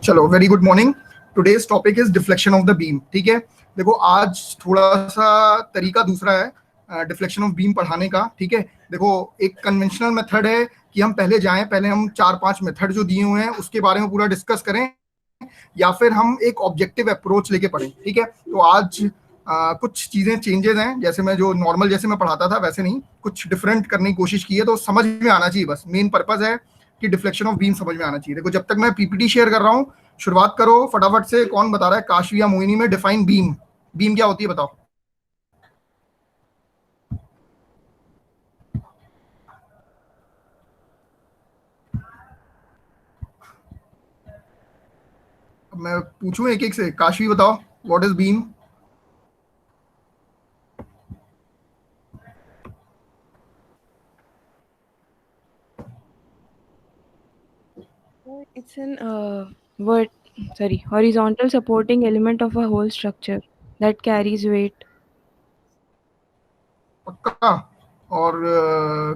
चलो, very good morning. Today's topic is deflection of the beam. ठीक है, देखो आज थोड़ा सा तरीका दूसरा है डिफ्लेक्शन ऑफ बीम पढ़ाने का। ठीक है, देखो एक कन्वेंशनल मेथड है कि हम पहले जाएं, पहले हम 4-5 मेथड जो दिए हुए हैं उसके बारे में पूरा डिस्कस करें, या फिर हम एक ऑब्जेक्टिव अप्रोच लेके पढ़ें। ठीक है, तो आज कुछ चीजें चेंजेस हैं, जैसे मैं जो नॉर्मल जैसे मैं पढ़ाता था वैसे नहीं, कुछ डिफरेंट करने की कोशिश की है, तो समझ में आना चाहिए। बस मेन पर्पज है कि डिफ्लेक्शन ऑफ बीम समझ में आना चाहिए। देखो जब तक मैं पीपीटी शेयर कर रहा हूँ, शुरुआत करो फटाफट से। कौन बता रहा है काशवी या मोहिनी में डिफाइन बीम? बीम क्या होती है बताओ। अब मैं पूछूं एक एक से। काशवी बताओ, what is beam? It's an horizontal supporting element of a whole structure that carries weight. पक्का? और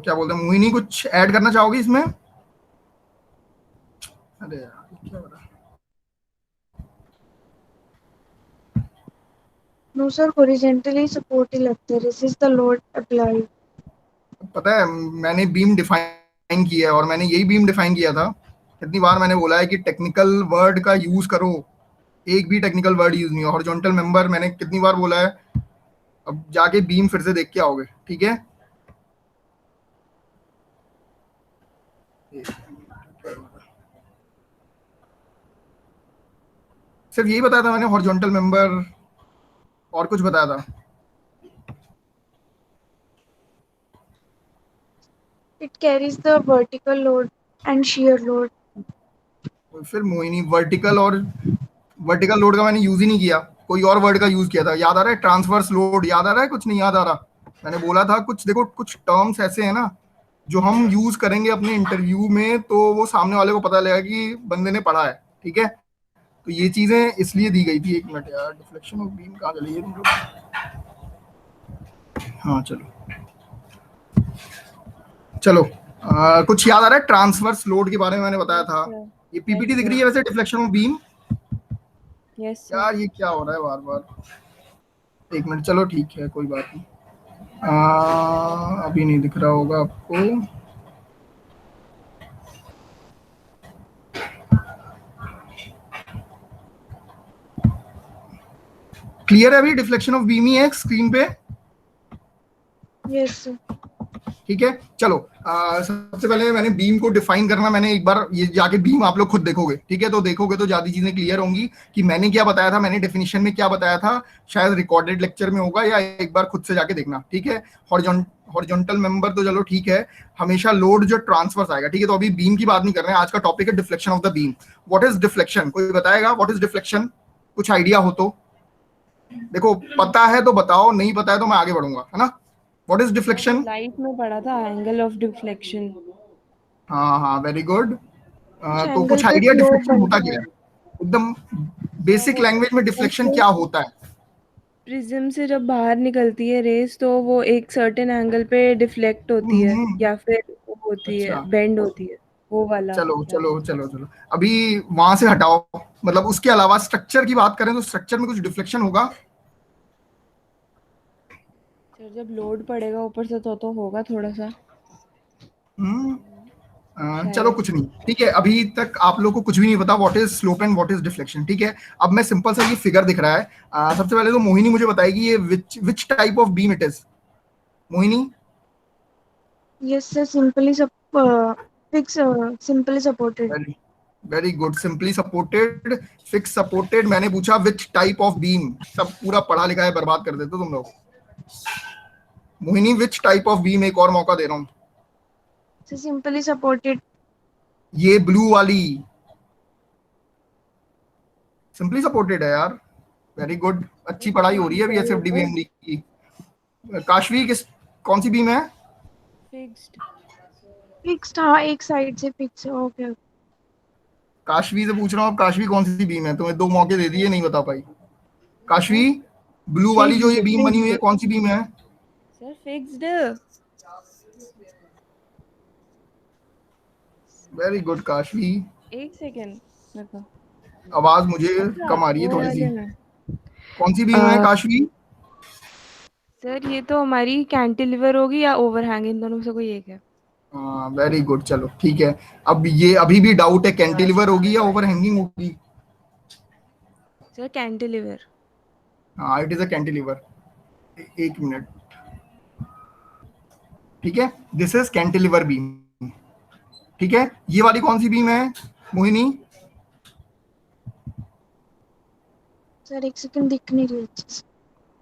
क्या बोलते हैं मोहिनी, कुछ ऐड करना चाहोगे इसमें? अरे यार क्या हो रहा है? No, sir. Horizontally supported लगते हैं. Resist the load applied. पता है मैंने बीम डिफाइन किया है, और मैंने यही बीम डिफाइन किया था। कितनी बार मैंने बोला है कि टेक्निकल वर्ड का यूज करो, एक भी टेक्निकल वर्ड यूज नहीं हो। हॉरिजॉन्टल मेंबर मैंने कितनी बार बोला है। अब जाके बीम फिर से देख के आओगे। ठीक है, सिर्फ यही बताया था मैंने, हॉरिजॉन्टल मेंबर। और कुछ बताया था? It carries the vertical load and shear load. फिर मोहिनी, वर्टिकल लोड का मैंने यूज ही नहीं किया, कोई और वर्ड का यूज किया था। याद आ रहा है? ट्रांसवर्स लोड याद आ रहा है? कुछ नहीं याद आ रहा? मैंने बोला था कुछ, देखो कुछ टर्म्स ऐसे हैं ना जो हम यूज करेंगे अपने इंटरव्यू में, तो वो सामने वाले को पता लगेगा कि बंदे ने पढ़ा है। ठीक है, तो ये चीजें इसलिए दी गई थी। एक मिनट यार, डिफ्लेक्शन ऑफ बीम कहाँ चली है तुम लोग? हाँ चलो चलो, कुछ याद आ रहा है? ट्रांसवर्स लोड के बारे में मैंने बताया था। ये पीपीटी दिख रही है वैसे, deflection of beam. Yes, sir. यार ये क्या हो रहा है बार बार? एक मिनट, चलो ठीक है कोई बात नहीं। अभी नहीं दिख रहा होगा आपको। क्लियर है अभी? डिफ्लेक्शन ऑफ बीम ही है स्क्रीन पे। Yes, sir. ठीक है, चलो सबसे पहले मैंने बीम को डिफाइन करना, मैंने एक बार ये जाके बीम आप लोग खुद देखोगे। ठीक है, तो देखोगे तो ज्यादा चीजें क्लियर होंगी कि मैंने क्या बताया था, मैंने डेफिनेशन में क्या बताया था। शायद रिकॉर्डेड लेक्चर में होगा, या एक बार खुद से जाके देखना। ठीक है, हॉरिजॉन्टल मेंबर तो चलो ठीक है, हमेशा लोड जो ट्रांसफर्स आएगा। ठीक है, तो अभी बीम की बात नहीं कर रहे हैं, आज का टॉपिक है deflection of the beam. What is deflection? कोई बताएगा व्हाट इज डिफ्लेक्शन? कुछ आइडिया हो तो देखो, पता है तो बताओ, नहीं पता है तो मैं आगे बढ़ूंगा, है ना। What is deflection? लाइट में पढ़ा था एंगल ऑफ डिफ्लेक्शन. हाँ हाँ, वेरी गुड। कुछ तो एंगल कुछ पे आइडिया फ्लो डिफ्लेक्शन होता बनता क्या है. है? एकदम बेसिक लैंग्वेज में डिफ्लेक्शन क्या होता है? प्रिज्म से जब बाहर निकलती है रेस तो वो एक सर्टेन एंगल पे डिफ्लेक्ट होती है हम्म, या फिर वो होती है अच्छा बेंड होती है, वो वाला चलो होता है. चलो चलो चलो, अभी वहां से हटाओ। मतलब उसके अलावा स्ट्रक्चर की बात करें तो स्ट्रक्चर में कुछ डिफ्लेक्शन होगा? सर जब लोड पड़ेगा ऊपर से तो होगा थोड़ा सा हम्म, चलो शायद. कुछ नहीं। ठीक है, अभी तक आप लोग को कुछ भी नहीं पता what is slope and what is deflection. ठीक है, अब मैं सिंपल सा ये फिगर दिख रहा है, सबसे पहले तो मोहिनी मुझे बताएगी ये विच type of beam it is. Mohini. Yes, sir. Simply supported. Very very good, simply supported, fix supported. मैंने पूछा विच टाइप ऑफ बीम, सब पूरा पढ़ा लिखा है बर्बाद कर देते हो तुम लोग। मोहिनी विच टाइप ऑफ बीम, एक और मौका दे रहा हूँ। So simply supported. ये ब्लू वाली सिंपली सपोर्टेड है यार। वेरी गुड, अच्छी पढ़ाई हो रही है अभी एसएफडी बीएमडी की। काशवी किस, कौन सी बीम है? फिक्स्ड. Fixed. हाँ, एक साइड से फिक्स है. Okay. काशवी से पूछ रहा हूँ अब, काशवी कौन सी बीम है? तुम्हें दो मौके दे दिए, नहीं बता पाई। काशवी, ब्लू वाली जो ये फिक्स्ड बीम बनी हुई है कौन सी बीम है? Sir fixed. Very good Kashvi. एक सेकेंड देखो. आवाज मुझे कम आ रही है थोड़ी सी। कौन सी बीम है काशवी? सर ये तो हमारी कैंटिलीवर होगी या ओवरहैंग, इन दोनों में से कोई एक है। हाँ वेरी गुड, चलो ठीक है। अब ये अभी भी डाउट है, कैंटिलीवर होगी या ओवरहैंगिंग होगी? Sir cantilever. हाँ इट इज अ कैंटिलीवर। एक मिनट, ठीक है, दिस इज कैंटिलीवर बीम। ठीक है, ये वाली कौन सी बीम है मोहिनी? सर एक सेकंड, दिख नहीं रही अच्छे से।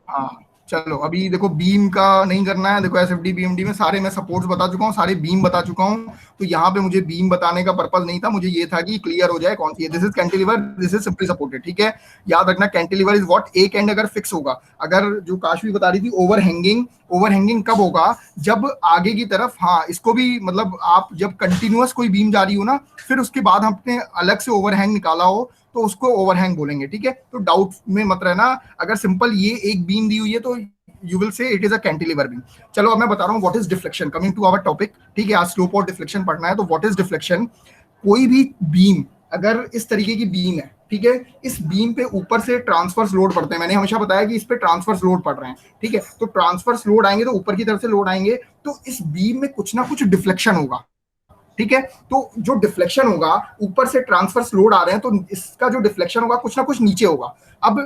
हाँ चलो, अभी देखो बीम का नहीं करना है। देखो एसएफडी बीएमडी में सारे मैं सपोर्ट्स बता चुका हूँ, सारे बीम बता चुका हूँ। तो यहाँ पे मुझे बीम बताने का पर्पस नहीं था, मुझे ये था कि क्लियर हो जाए कौन सी है। This is cantilever, this is simply supported. ठीक है, याद रखना कैंटिलीवर इज व्हाट, एक एंड अगर फिक्स होगा। अगर जो काशवी बता रही थी ओवरहैंगिंग, ओवरहैंगिंग कब होगा? जब आगे की तरफ, हाँ इसको भी मतलब आप जब कंटिन्यूअस कोई बीम जा रही हो ना, फिर उसके बाद हमने अलग से ओवरहैंग निकाला हो तो उसको ओवरहैंग बोलेंगे। ठीक है, तो डाउट में मत रहना। अगर सिंपल ये एक बीम दी हुई है तो you will say it is a cantilever beam. चलो अब मैं बता रहा हूँ what is deflection, coming to our topic. ठीक है, आज स्लोप और डिफ्लेक्शन पढ़ना है। तो व्हाट इज डिफ्लेक्शन? कोई भी बीम अगर इस तरीके की बीम है, ठीक है, इस बीम पे ऊपर से ट्रांसफर्स लोड पड़ते हैं। मैंने हमेशा बताया कि इस पे ट्रांसफर्स लोड पड़ रहे हैं। ठीक है, तो ट्रांसफर्स लोड आएंगे तो ऊपर की तरफ से लोड आएंगे, तो इस बीम में कुछ ना कुछ डिफ्लेक्शन होगा। ठीक है, तो जो डिफ्लेक्शन होगा, ऊपर से ट्रांसफर्स लोड आ रहे हैं तो इसका जो डिफ्लेक्शन होगा कुछ ना कुछ नीचे होगा। अब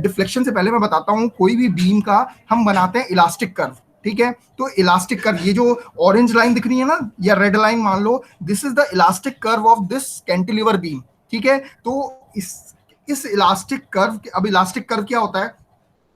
डिफ्लेक्शन से पहले मैं बताता हूं, कोई भी बीम का हम बनाते हैं इलास्टिक कर्व। ठीक है, तो इलास्टिक कर्व, ये जो ऑरेंज लाइन दिख रही है ना, या रेड लाइन मान लो, this is the elastic curve of this cantilever beam. ठीक है, तो इस इलास्टिक कर्व, अब इलास्टिक कर्व क्या होता है?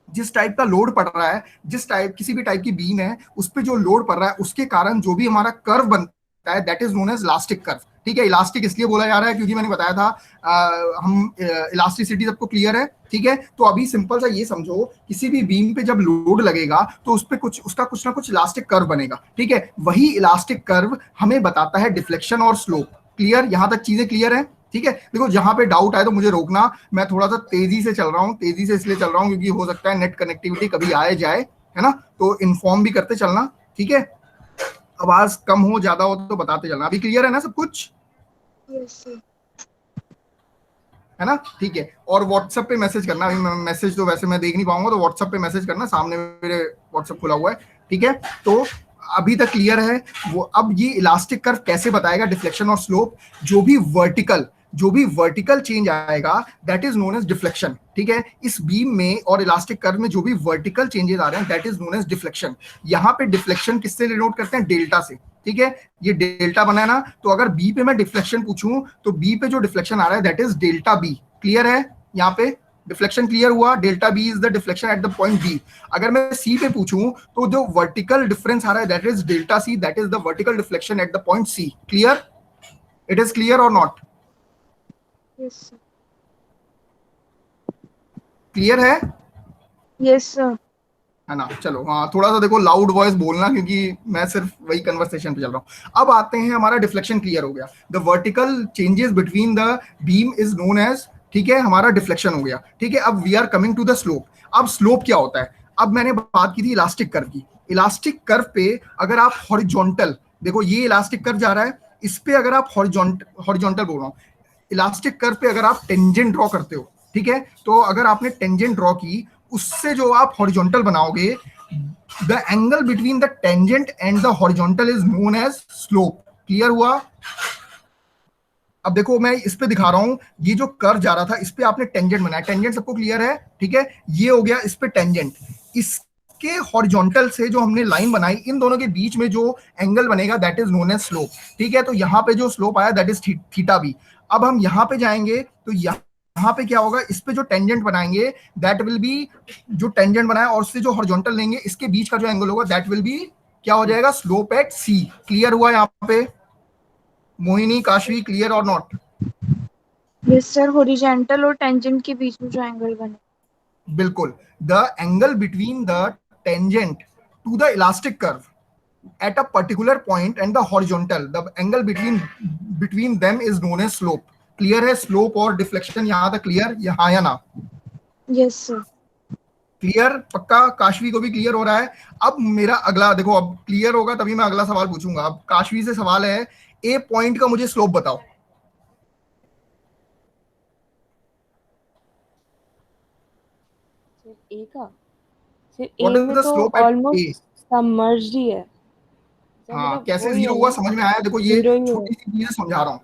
जिस टाइप का लोड पड़ रहा है, जिस टाइप किसी भी टाइप की बीम है उस पर जो लोड पड़ रहा है, उसके कारण जो भी हमारा कर्व बनता है that is known as elastic curve. ठीक है, इलास्टिक इसलिए बोला जा रहा है क्योंकि मैंने बताया था हम इलास्टिसिटी सबको क्लियर है। ठीक है, तो अभी सिंपल सा ये समझो, किसी भी बीम पे जब लोड लगेगा तो उस पे उसका कुछ ना कुछ इलास्टिक कर्व बनेगा। ठीक है, वही इलास्टिक कर्व हमें बताता है डिफ्लेक्शन और स्लोप। क्लियर? यहां तक चीजें क्लियर है? ठीक है, देखो जहां पे डाउट आए तो मुझे रोकना। मैं थोड़ा सा तेजी से चल रहा हूँ, तेजी से इसलिए चल रहा हूँ क्योंकि हो सकता है नेट कनेक्टिविटी कभी आए जाए, है ना, तो इन्फॉर्म भी करते चलना। ठीक है, आवाज कम हो ज्यादा हो तो बताते चलना। अभी क्लियर है ना सब कुछ? Yes sir. है ना? ठीक है, और व्हाट्सएप पे मैसेज करना। अभी मैसेज तो वैसे मैं देख नहीं पाऊंगा, तो व्हाट्सएप पे मैसेज करना, सामने मेरे व्हाट्सएप खुला हुआ है। ठीक है, तो अभी तक क्लियर है वो। अब ये इलास्टिक कर्व कैसे बताएगा डिफ्लेक्शन और स्लोप? जो भी वर्टिकल चेंज आएगा that is known as deflection. ठीक है, इस बीम में और इलास्टिक कर्व में जो भी वर्टिकल चेंजेस आ रहे हैं that is known as deflection. यहाँ पे डिफ्लेक्शन किससे डिनोट करते हैं? डेल्टा से। ठीक है, ये डेल्टा बना है ना, तो अगर बी पे मैं डिफ्लेक्शन पूछूं तो बी पे जो डिफ्लेक्शन आ रहा है that is delta B. Clear है? यहाँ पे डिफ्लेक्शन क्लियर हुआ? Delta B is the deflection at the point B. अगर मैं सी पे पूछूं तो जो वर्टिकल डिफरेंस आ रहा है that is delta C, that is the vertical deflection at the point C. Clear? It is clear और नॉट? Yes sir. क्लियर है? Yes sir. है ना? चलो हाँ, थोड़ा सा देखो लाउड वॉइस बोलना क्योंकि मैं सिर्फ वही कन्वर्सेशन पे चल रहा हूँ। अब आते हैं, हमारा डिफ्लेक्शन क्लियर हो गया, the vertical changes between the beam is known as, ठीक है, हमारा डिफ्लेक्शन हो गया। ठीक है, अब we are coming to the slope. अब स्लोप क्या होता है? अब मैंने बात की थी इलास्टिक कर्व की। इलास्टिक कर्व पे अगर आप हॉरिजॉन्टल, देखो ये इलास्टिक कर्व जा रहा है, इस पे अगर आप हॉरिजॉन्टल बोल रहा हूँ, इलास्टिक कर्व पे अगर आप टेंजेंट ड्रॉ करते हो, ठीक है, तो अगर आपने टेंजेंट ड्रॉ की, उससे जो आप हॉरिजॉन्टल बनाओगे, the angle between the tangent and the horizontal is known as slope. Clear हुआ? अब देखो मैं इस पे दिखा रहा हूं, ये जो कर्व जा रहा था इस पे आपने टेंजेंट बनाया। टेंजेंट सबको क्लियर है? ठीक है, ये हो गया इस पे टेंजेंट। इसके हॉरिजॉन्टल से जो हमने लाइन बनाई, इन दोनों के बीच में जो एंगल बनेगा that is known as slope. ठीक है, तो यहाँ पे जो स्लोप आया दैट इज थीटा बी। अब हम यहाँ पे जाएंगे तो यहाँ पे क्या होगा, इस पे जो टेंजेंट बनाएंगे दैट विल बी, जो टेंजेंट बनाया और उससे जो हॉरिजॉन्टल लेंगे, इसके बीच का जो एंगल होगा दैट विल बी क्या हो जाएगा? स्लोप एट सी। क्लियर हुआ यहाँ पे? मोहिनी, काशवी, क्लियर और नॉट? यस सर, हॉरिजॉन्टल और टेंजेंट के बीच में जो एंगल बने। बिल्कुल, the angle between the tangent to the elastic curve at a particular point and the horizontal, the angle between them is known as slope. Clear है? Slope और deflection यहां तक क्लियर? यहाँ या ना? Yes sir. क्लियर? पक्का? काशवी को भी क्लियर हो रहा है? अब मेरा अगला देखो, अब क्लियर होगा तभी मैं अगला सवाल पूछूंगा। अब काशवी से सवाल है, ए पॉइंट का मुझे स्लोप बताओ। ए का फिर व्हाट ए इज में द तो slope at A? Almost submerged ही है, तो हाँ, मतलब कैसे वही जीरो है हुआ ना, समझ में आया? देखो ये जीरो ही है। छोटी सी चीजें समझा रहा हूँ।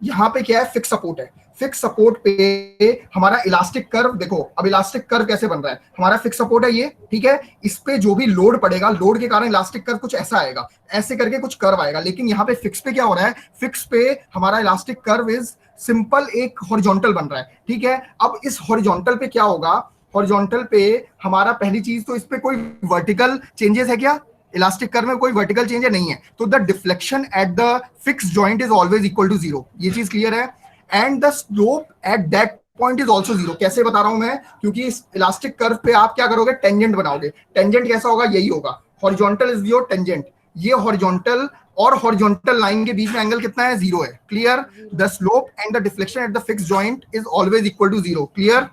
यहाँ पे क्या है, फिक्स सपोर्ट है। फिक्स सपोर्ट पे हमारा इलास्टिक कर्व, देखो अब इलास्टिक कर्व कैसे बन रहा है, हमारा फिक्स सपोर्ट है ये, ठीक है। इस पे जो भी लोड पड़ेगा, लोड के कारण इलास्टिक कर्व कुछ ऐसा आएगा, ऐसे करके कुछ कर्व आएगा। लेकिन यहाँ पे फिक्स पे क्या हो रहा है, फिक्स पे हमारा इलास्टिक कर्व इज सिंपल एक हॉरिजॉन्टल बन रहा है, ठीक है। अब इस हॉरिजॉन्टल पे क्या होगा, हॉरिजॉन्टल पे हमारा पहली चीज तो इस पे कोई वर्टिकल चेंजेस है क्या? इलास्टिक कर्व में कोई वर्टिकल चेंज है नहीं है, तो the deflection at the fix joint is always equal to zero. ये चीज क्लियर है। And the slope at that point is also zero. कैसे बता रहा हूं मैं, क्योंकि इस इलास्टिक कर्व पे आप क्या करोगे, टेंजेंट बनाओगे। टेंजेंट कैसा होगा, यही होगा, हॉरिजॉन्टल इज योर टेंजेंट। ये हॉरिजॉन्टल और हॉरिजॉन्टल लाइन के बीच में एंगल कितना है, जीरो है। Clear? The slope and the deflection at the fix joint is always equal to zero. Clear?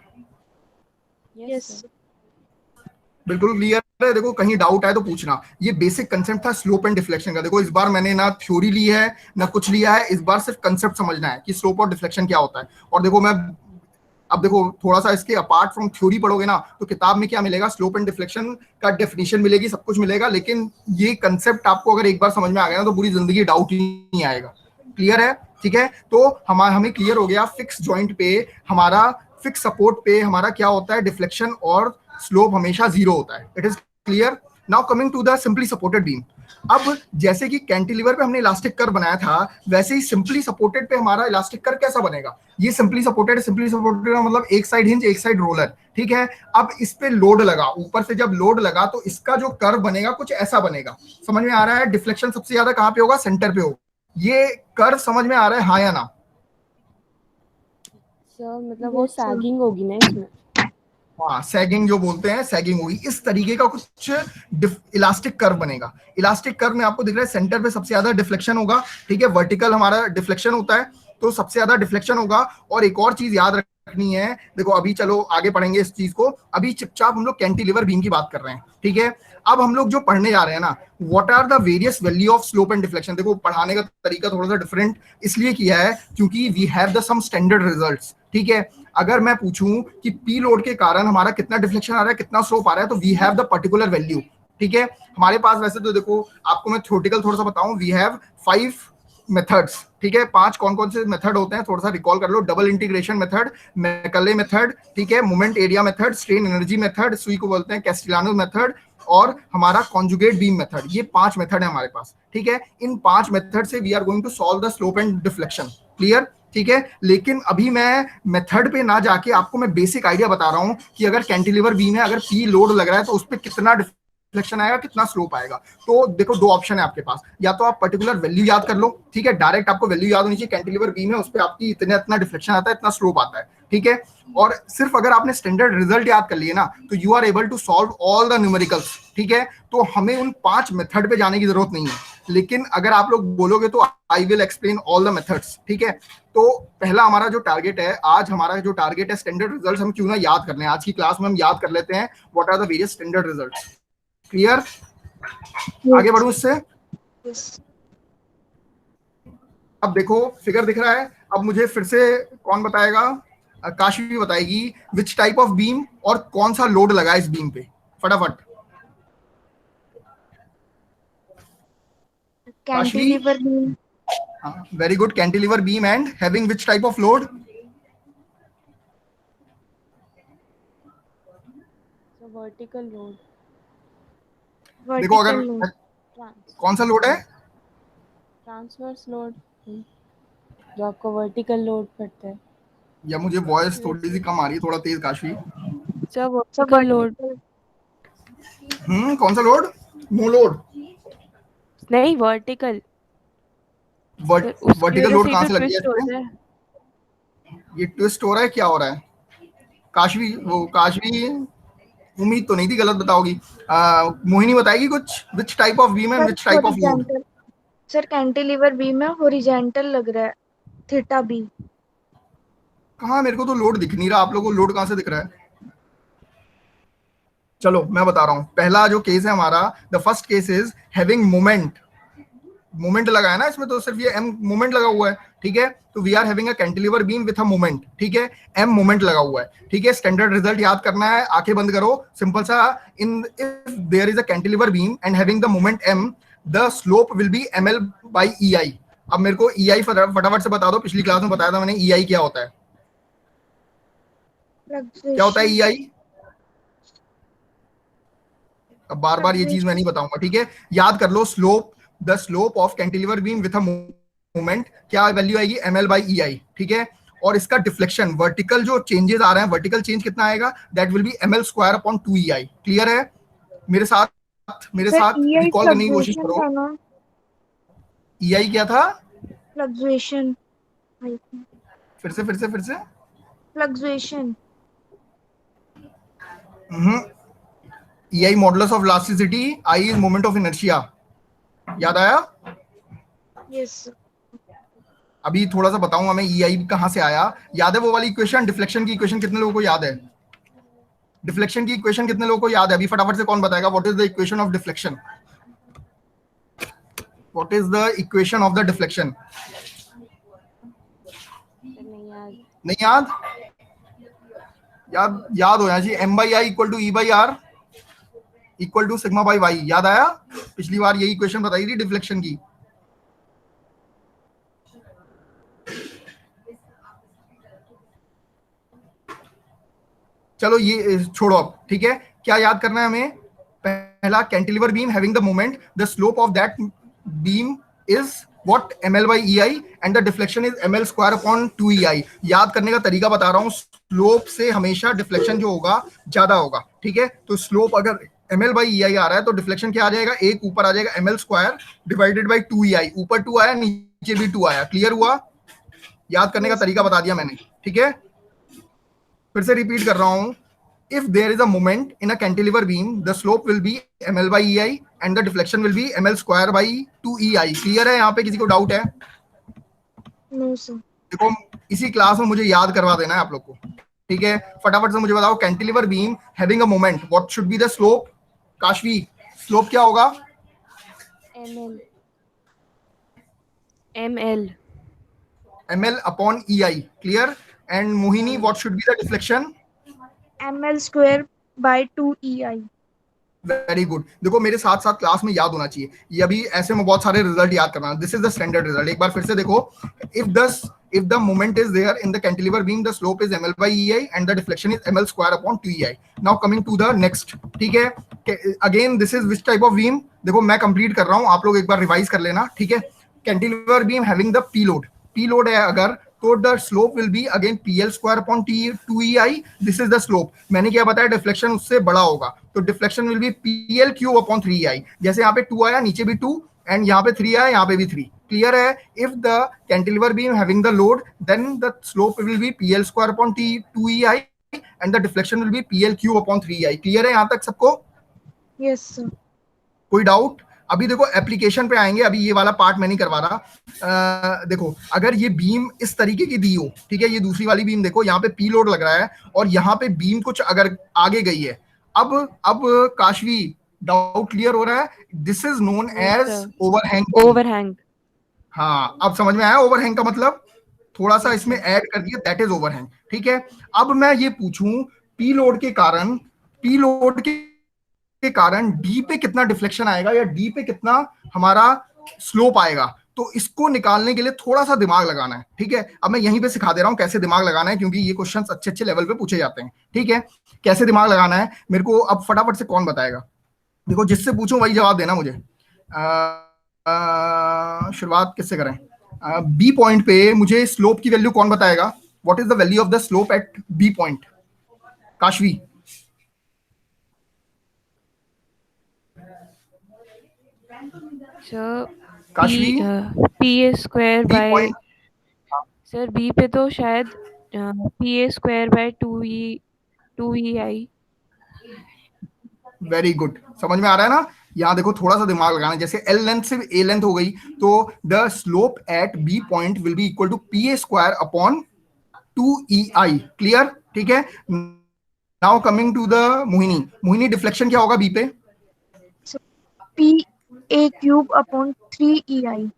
Yes yes sir. बिल्कुल क्लियर है। देखो कहीं डाउट आए तो पूछना। ये बेसिक कंसेप्ट था स्लोप एंड डिफ्लेक्शन का। देखो इस बार मैंने ना थ्योरी ली है ना कुछ लिया है, इस बार सिर्फ कंसेप्ट समझना है कि स्लोप और डिफ्लेक्शन क्या होता है। और देखो मैं अब देखो थोड़ा सा इसके अपार्ट फ्रॉम थ्योरी पढ़ोगे ना, तो किताब में क्या मिलेगा, स्लोप एंड डिफ्लेक्शन का डेफिनेशन मिलेगी, सब कुछ मिलेगा। लेकिन ये कंसेप्ट आपको अगर एक बार समझ में आ गया ना, तो पूरी जिंदगी डाउट ही नहीं आएगा। क्लियर है? ठीक है, तो हमें क्लियर हो गया, फिक्स जॉइंट पे हमारा, फिक्स सपोर्ट पे हमारा क्या होता है, डिफ्लेक्शन और स्लोप हमेशा जीरो होता है। It is clear. Now coming to the simply supported beam. अब जैसे कि कैंटिलीवर पे हमने इलास्टिक कर्व बनाया था, वैसे ही सिंपली सपोर्टेड पे हमारा इलास्टिक कर्व कैसा बनेगा। ये सिंपली सपोर्टेड का मतलब एक साइड हिंज एक साइड रोलर, ठीक है। अब इस पे लोड लगा, ऊपर से जब लोड लगा तो इसका जो कर्व बनेगा कुछ ऐसा बनेगा। समझ में आ रहा है? डिफ्लेक्शन सबसे ज्यादा कहां पे होगा, सेंटर पे होगा। ये कर्व समझ में आ रहा है, हाँ या ना? सर मतलब वो यस सर सैगिंग होगी ना इसमें। हाँ, सैगिंग जो बोलते हैं, सैगिंग होगी। इस तरीके का कुछ इलास्टिक कर्व बनेगा। इलास्टिक कर्व में आपको दिख रहा है सेंटर पे सबसे ज्यादा डिफ्लेक्शन होगा, ठीक है। वर्टिकल हमारा डिफ्लेक्शन होता है, तो सबसे ज्यादा डिफ्लेक्शन होगा। और एक और चीज याद रखनी है, देखो अभी चलो आगे पढ़ेंगे इस चीज को, अभी चुपचाप हम लोग कैंटिलीवर बीम की बात कर रहे हैं, ठीक है। अब हम लोग जो पढ़ने जा रहे हैं ना, what are the various value of slope and deflection. देखो पढ़ाने का तरीका थोड़ा सा डिफरेंट इसलिए किया है क्योंकि we have the some standard results, ठीक है। अगर मैं पूछूं कि पी लोड के कारण हमारा कितना डिफ्लेक्शन आ रहा है, कितना स्लोप आ रहा है, तो we have the particular value, ठीक है। हमारे पास वैसे तो देखो आपको मैं थ्योरेटिकल थोड़ा सा बताऊं, वी हैव 5 मेथड्स, ठीक है। 5 कौन कौन से मेथड होते हैं थोड़ा सा रिकॉल कर लो। Double integration method, Macaulay method, ठीक है, moment area method, strain energy method, सुई को बोलते हैं कैस्टिलानो मेथड, और हमारा कॉन्जुगेट बीम मेथड। ये 5 मेथड है हमारे पास, ठीक है। इन 5 मेथड से we are going to solve the slope and deflection. Clear? ठीक है। लेकिन अभी मैं मेथड पे ना जाके आपको मैं बेसिक आइडिया बता रहा हूं कि अगर कैंटिलीवर बीम है, अगर पी लोड लग रहा है तो उस पर कितना डिफ्लेक्शन आएगा, कितना स्लोप आएगा। तो देखो दो ऑप्शन है आपके पास, या तो आप पर्टिकुलर वैल्यू याद कर लो, ठीक है, डायरेक्ट आपको वैल्यू याद होनी चाहिए, कैंटिलीवर बीम है उस पर आपकी इतना इतना डिफ्लेक्शन आता है, इतना स्लोप आता है, ठीक है। और सिर्फ अगर आपने स्टैंडर्ड रिजल्ट याद कर लिए ना, तो you are able to solve all the numericals, ठीक है। तो हमें उन 5 मेथड पे जाने की जरूरत नहीं है। लेकिन अगर आप लोग बोलोगे तो I will explain all the methods, ठीक है। तो पहला हमारा जो टारगेट है, आज हमारा जो टारगेट है, स्टैंडर्ड रिजल्ट्स हम क्यों ना याद कर लें, आज की क्लास में हम याद कर लेते हैं what are the various standard results. Clear? आगे बढ़ूं इससे। यस अब देखो फिगर दिख रहा है। अब मुझे फिर से कौन बताएगा, काशी भी बताएगी, विच टाइप ऑफ बीम और कौन सा लोड लगा इस बीम पे, फटाफट। Kashvi, cantilever beam very good. Cantilever beam and having which type of load? So vertical load, देखो वर्टिकल अगर लोड कौन सा लोड है, ट्रांसवर्स लोड, जो आपको वर्टिकल लोड पड़ता है। या मुझे वॉइस थोड़ी सी कम आ रही है, थोड़ा तेज काशवी। सर सब वर्टिकल लोड, वर्टिकल कौन सा लोड? No load. नहीं वर्टिकल सर, उसकी वर्टिकल वजह लोड से ही कहां तो से लग गया ट्विस्ट इस पे? होता है। ये ट्विस्ट हो रहा है, क्या हो रहा है? काशवी, वो काशवी, उम्मीद तो नहीं थी गलत बताओगी। मोहिनी बताएगी कुछ, विच type of beam and sir which type of load? Horizontal sir cantilever beam है, हॉरिजॉन्टल लग रहा है, थीटा बी। कहाँ, मेरे को तो लोड दिख नहीं रहा, आप लोगों को लोड कहाँ से दिख रहा है? चलो मैं बता रहा हूँ। पहला जो केस है हमारा, the first case is having moment, moment लगा है ना इसमें, तो सिर्फ ये m मोमेंट लगा हुआ है, ठीक है। तो we are having a cantilever beam with a moment, ठीक है, m मोमेंट लगा हुआ है, ठीक है। स्टैंडर्ड रिजल्ट याद करना है, आंखें बंद करो, सिंपल सा। In if there is a cantilever beam and having the moment m, the slope will be ml by ei। अब मेरे को ei फटाफट से बता दो, पिछली क्लास में बताया था मैंने ei क्या होता है, क्या होता है ei? अब बार बार ये चीज मैं नहीं बताऊंगा, ठीक है, याद कर लो। Slope, the slope of cantilever beam with a moment क्या वैल्यू आएगी, ml by ei, ठीक है। और इसका डिफ्लेक्शन, वर्टिकल जो चेंजेस आ रहे हैं, वर्टिकल चेंज कितना आएगा, that will be ml square upon 2ei। Clear है? मेरे सर साथ EI रिकॉल करने की कोशिश फ्लक्चुएशन करो। था ना, ei क्या था? फ्लक्चुएशन, फिर से fluctuation. ei modulus of elasticity, I is moment of inertia. याद आया? यस। अभी थोड़ा सा बताऊंगा मैं ei कहां से आया। याद है वो वाली इक्वेशन, डिफ्लेक्शन की इक्वेशन? कितने लोगों को याद है डिफ्लेक्शन की इक्वेशन? कितने लोगों को याद है? अभी फटाफट से कौन बताएगा what is the equation of deflection? What is the equation of the deflection? नहीं याद? याद हो जाना चाहिए। m by i equal to e by r equal to sigma by y. याद आया? पिछली बार यही इक्वेशन बताई थी डिफ्लेक्शन की। चलो ये छोड़ो अब, ठीक है। क्या याद करना है हमें? पहला, cantilever beam having the moment, the slope of that beam is what, ml by ei and the deflection is ml square upon 2ei। याद करने का तरीका बता रहा हूँ, स्लोप से हमेशा डिफ्लेक्शन जो होगा ज्यादा होगा, ठीक है। तो स्लोप अगर ml by ei आ रहा है तो डिफ्लेक्शन क्या आ जाएगा, एक ऊपर आ जाएगा ml square divided by 2ei। ऊपर 2 आया, नीचे भी 2 आया। क्लियर हुआ? याद करने का तरीका बता दिया मैंने, ठीक है। फिर से रिपीट कर रहा हूं, if there is a moment in a cantilever beam, the slope will be ml by ei and the deflection will be ml square by 2ei। Clear है? यहाँ पे किसी को डाउट है? No sir. देखो, इसी क्लास में मुझे याद करवा देना है आप लोग को, ठीक है। फटाफट से मुझे बताओ, cantilever beam having a moment, what should be the slope? Kashvi, slope क्या होगा? ml upon ei। Clear? And Mohini, what should be the deflection? ml square by 2ei। Very good. देखो, मेरे साथ साथ क्लास में याद होना चाहिए ये। अभी ऐसे में बहुत सारे रिजल्ट याद करना। This is the standard result. एक बार फिर से देखो, if the moment is there in the cantilever beam, the slope is ml by ei and the deflection is ml square upon 2ei। Now coming to the next, ठीक है। Again this is which type of beam? देखो, मैं complete कर रहा हूं, आप लोग एक बार रिवाइज कर लेना, ठीक है। Cantilever beam having the P load है अगर, तो the slope will be again pl square upon 2ei। This is the slope. मैंने क्या बताया, डिफ्लेक्शन उससे बड़ा होगा, तो deflection will be pl cube upon 3ei। जैसे यहाँ पे 2 आया, नीचे भी 2, एंड यहाँ पे 3 आया, यहाँ पे भी 3। क्लियर है? If the cantilever beam having the load, then the slope will be pl square upon 2ei and the deflection will be pl cube upon 3ei। Clear है यहाँ तक सबको? Yes sir. कोई डाउट? अभी देखो, एप्लीकेशन पे आएंगे, अभी ये वाला पार्ट मैं नहीं करवा रहा। देखो, अगर ये बीम इस तरीके की दी हो, ठीक है, ये दूसरी वाली बीम देखो, यहाँ पे पी लोड लग रहा है और यहाँ पे बीम कुछ अगर आगे गई है। अब काशवी, डाउट क्लियर हो रहा है? This is known as overhang. हाँ, अब समझ में आया ओवरहैंग का मतलब? थोड़ा सा इसमें ऐड कर दिया, दैट इज ओवरहैंग, ठीक है। अब मैं ये पूछूं, पी लोड के कारण डी पे कितना डिफ्लेक्शन आएगा या डी पे कितना हमारा स्लोप आएगा, तो इसको निकालने के लिए थोड़ा सा दिमाग लगाना है, ठीक है। अब मैं यहीं पे सिखा दे रहा हूं कैसे दिमाग लगाना है, क्योंकि ये क्वेश्चंस अच्छे अच्छे लेवल पे पूछे जाते हैं, ठीक है। कैसे दिमाग लगाना है मेरे को अब फटाफट से कौन बताएगा? देखो, जिससे पूछूं वही जवाब देना मुझे। शुरुआत किससे करें? बी पॉइंट पे मुझे स्लोप की वैल्यू कौन बताएगा? What is the value of the slope at B point? Kashvi. Kashvi, P A square B by, point. Sir B पे तो शायद P A square by 2ei। Very good, समझ में आ रहा है ना? यहाँ देखो, थोड़ा सा दिमाग लगाना है। जैसे एल लेंथ से ए लेंथ हो गई, तो the slope at B point will be equal to P A square upon 2ei। Clear? ठीक है। Now coming to the Mohini. Mohini, deflection क्या होगा बी पे? पी a cube upon 3ei।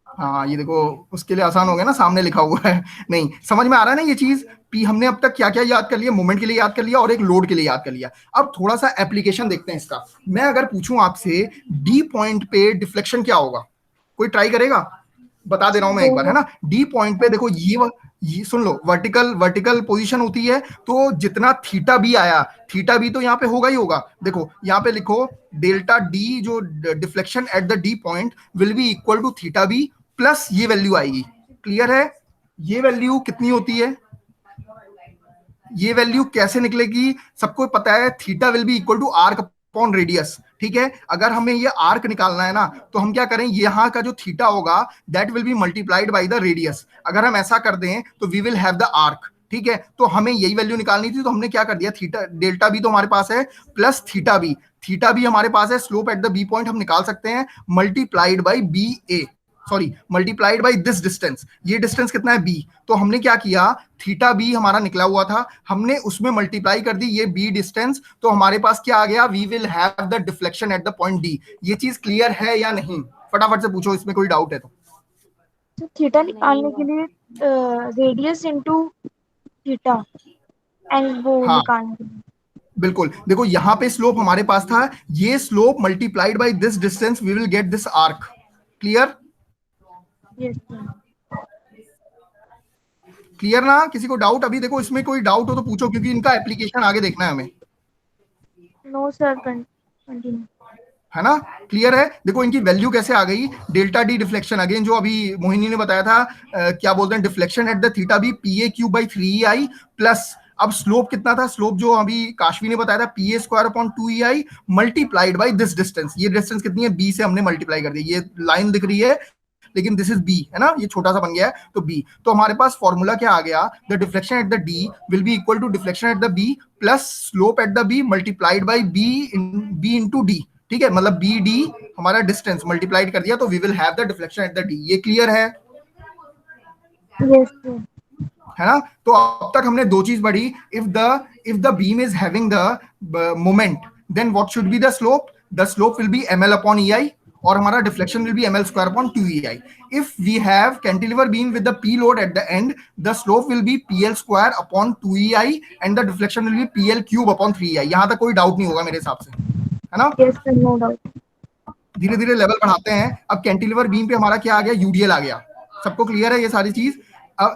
हाँ ये देखो उसके लिए आसान हो गया ना, सामने लिखा हुआ है। नहीं समझ में आ रहा है ना ये चीज। पी हमने अब तक क्या क्या याद कर लिया, मोमेंट के लिए याद कर लिया और एक लोड के लिए याद कर लिया। अब थोड़ा सा एप्लीकेशन देखते हैं इसका। मैं अगर पूछूं आपसे डी पॉइंट पे डिफ्लेक्शन क्या होगा, कोई ट्राई करेगा? बता दे रहा हूं मैं एक बार, है ना। डी पॉइंट पे देखो ये सुन लो, वर्टिकल वर्टिकल पोजीशन होती है, तो जितना थीटा बी आया, थीटा बी तो यहाँ पे होगा ही होगा। देखो यहाँ पे लिखो डेल्टा डी, जो deflection at the D point will be equal to theta B plus ये वैल्यू आएगी। क्लियर है? ये वैल्यू कितनी होती है, ये वैल्यू कैसे निकलेगी? सबको पता है theta will be equal to arc upon radius. ठीक है, अगर हमें ये आर्क निकालना है ना, तो हम क्या करें, यहाँ का जो थीटा होगा that will be multiplied by the radius. अगर हम ऐसा कर दें तो we will have the arc. ठीक है, तो हमें यही वैल्यू निकालनी थी, तो हमने क्या कर दिया, थीटा डेल्टा बी तो हमारे पास है प्लस थीटा बी हमारे पास है, slope at the B point हम निकाल सकते हैं, multiplied by B A, sorry multiplied by this distance. ये डिस्टेंस कितना है बी, तो हमने क्या किया, थीटा बी हमारा निकला हुआ था, हमने उसमें मल्टीप्लाई कर दी ये बी डिस्टेंस, तो हमारे पास क्या आ गया, we will have the deflection at the point D. ये चीज क्लियर है या नहीं? फटाफट से पूछो, इसमें कोई डाउट है तो। थीटा निकालने के लिए रेडियस इनटू थीटा एंड वो हाँ निकालने के लिए। बिल्कुल, देखो यहाँ पे स्लोप हमारे पास था, ये slope multiplied by this distance, we will get this arc. Clear? Yes sir. Clear ना? किसी को डाउट? अभी देखो इसमें कोई डाउट हो तो पूछो, क्योंकि इनका एप्लीकेशन आगे देखना है हमें। No sir, continue. है ना? क्लियर है? देखो इनकी वैल्यू कैसे आ गई, डेल्टा डी डिफ्लेक्शन, अगेन जो अभी मोहिनी ने बताया था, क्या बोलते हैं, deflection at the theta B P A cube by 3ei plus, अब स्लोप कितना था, स्लोप जो अभी काशवी ने बताया था, P A square upon 2ei multiplied by this distance. ये डिस्टेंस कितनी है, बी से हमने मल्टीप्लाई कर दी, ये लाइन दिख रही है लेकिन दिस इज बी, है ना, ये छोटा सा बन गया है तो बी। तो हमारे पास फॉर्मूला क्या आ गया, the deflection at the D will be equal to deflection at the B plus slope at the B multiplied by B into D. ठीक है, मतलब बी डी हमारा डिस्टेंस मल्टीप्लाइड कर दिया, तो we will have the deflection at the D. ये clear है? Yes sir. है ना? तो अब तक हमने दो चीज पढ़ी, if the beam is having the moment then what should be the slope, the slope will be ml upon ei और हमारा deflection will be ml square upon 2ei। If we have cantilever beam with the p load at the end, the slope will be pl square upon 2ei and the deflection will be pl cube upon 3ei। यहां तक कोई doubt नहीं होगा मेरे हिसाब से, है ना? Yes sir, no doubt. धीरे धीरे लेवल बढ़ाते हैं। अब कैंटिलीवर बीम पे हमारा क्या आ गया, यूडीएल आ गया। सबको क्लियर है ये सारी चीज?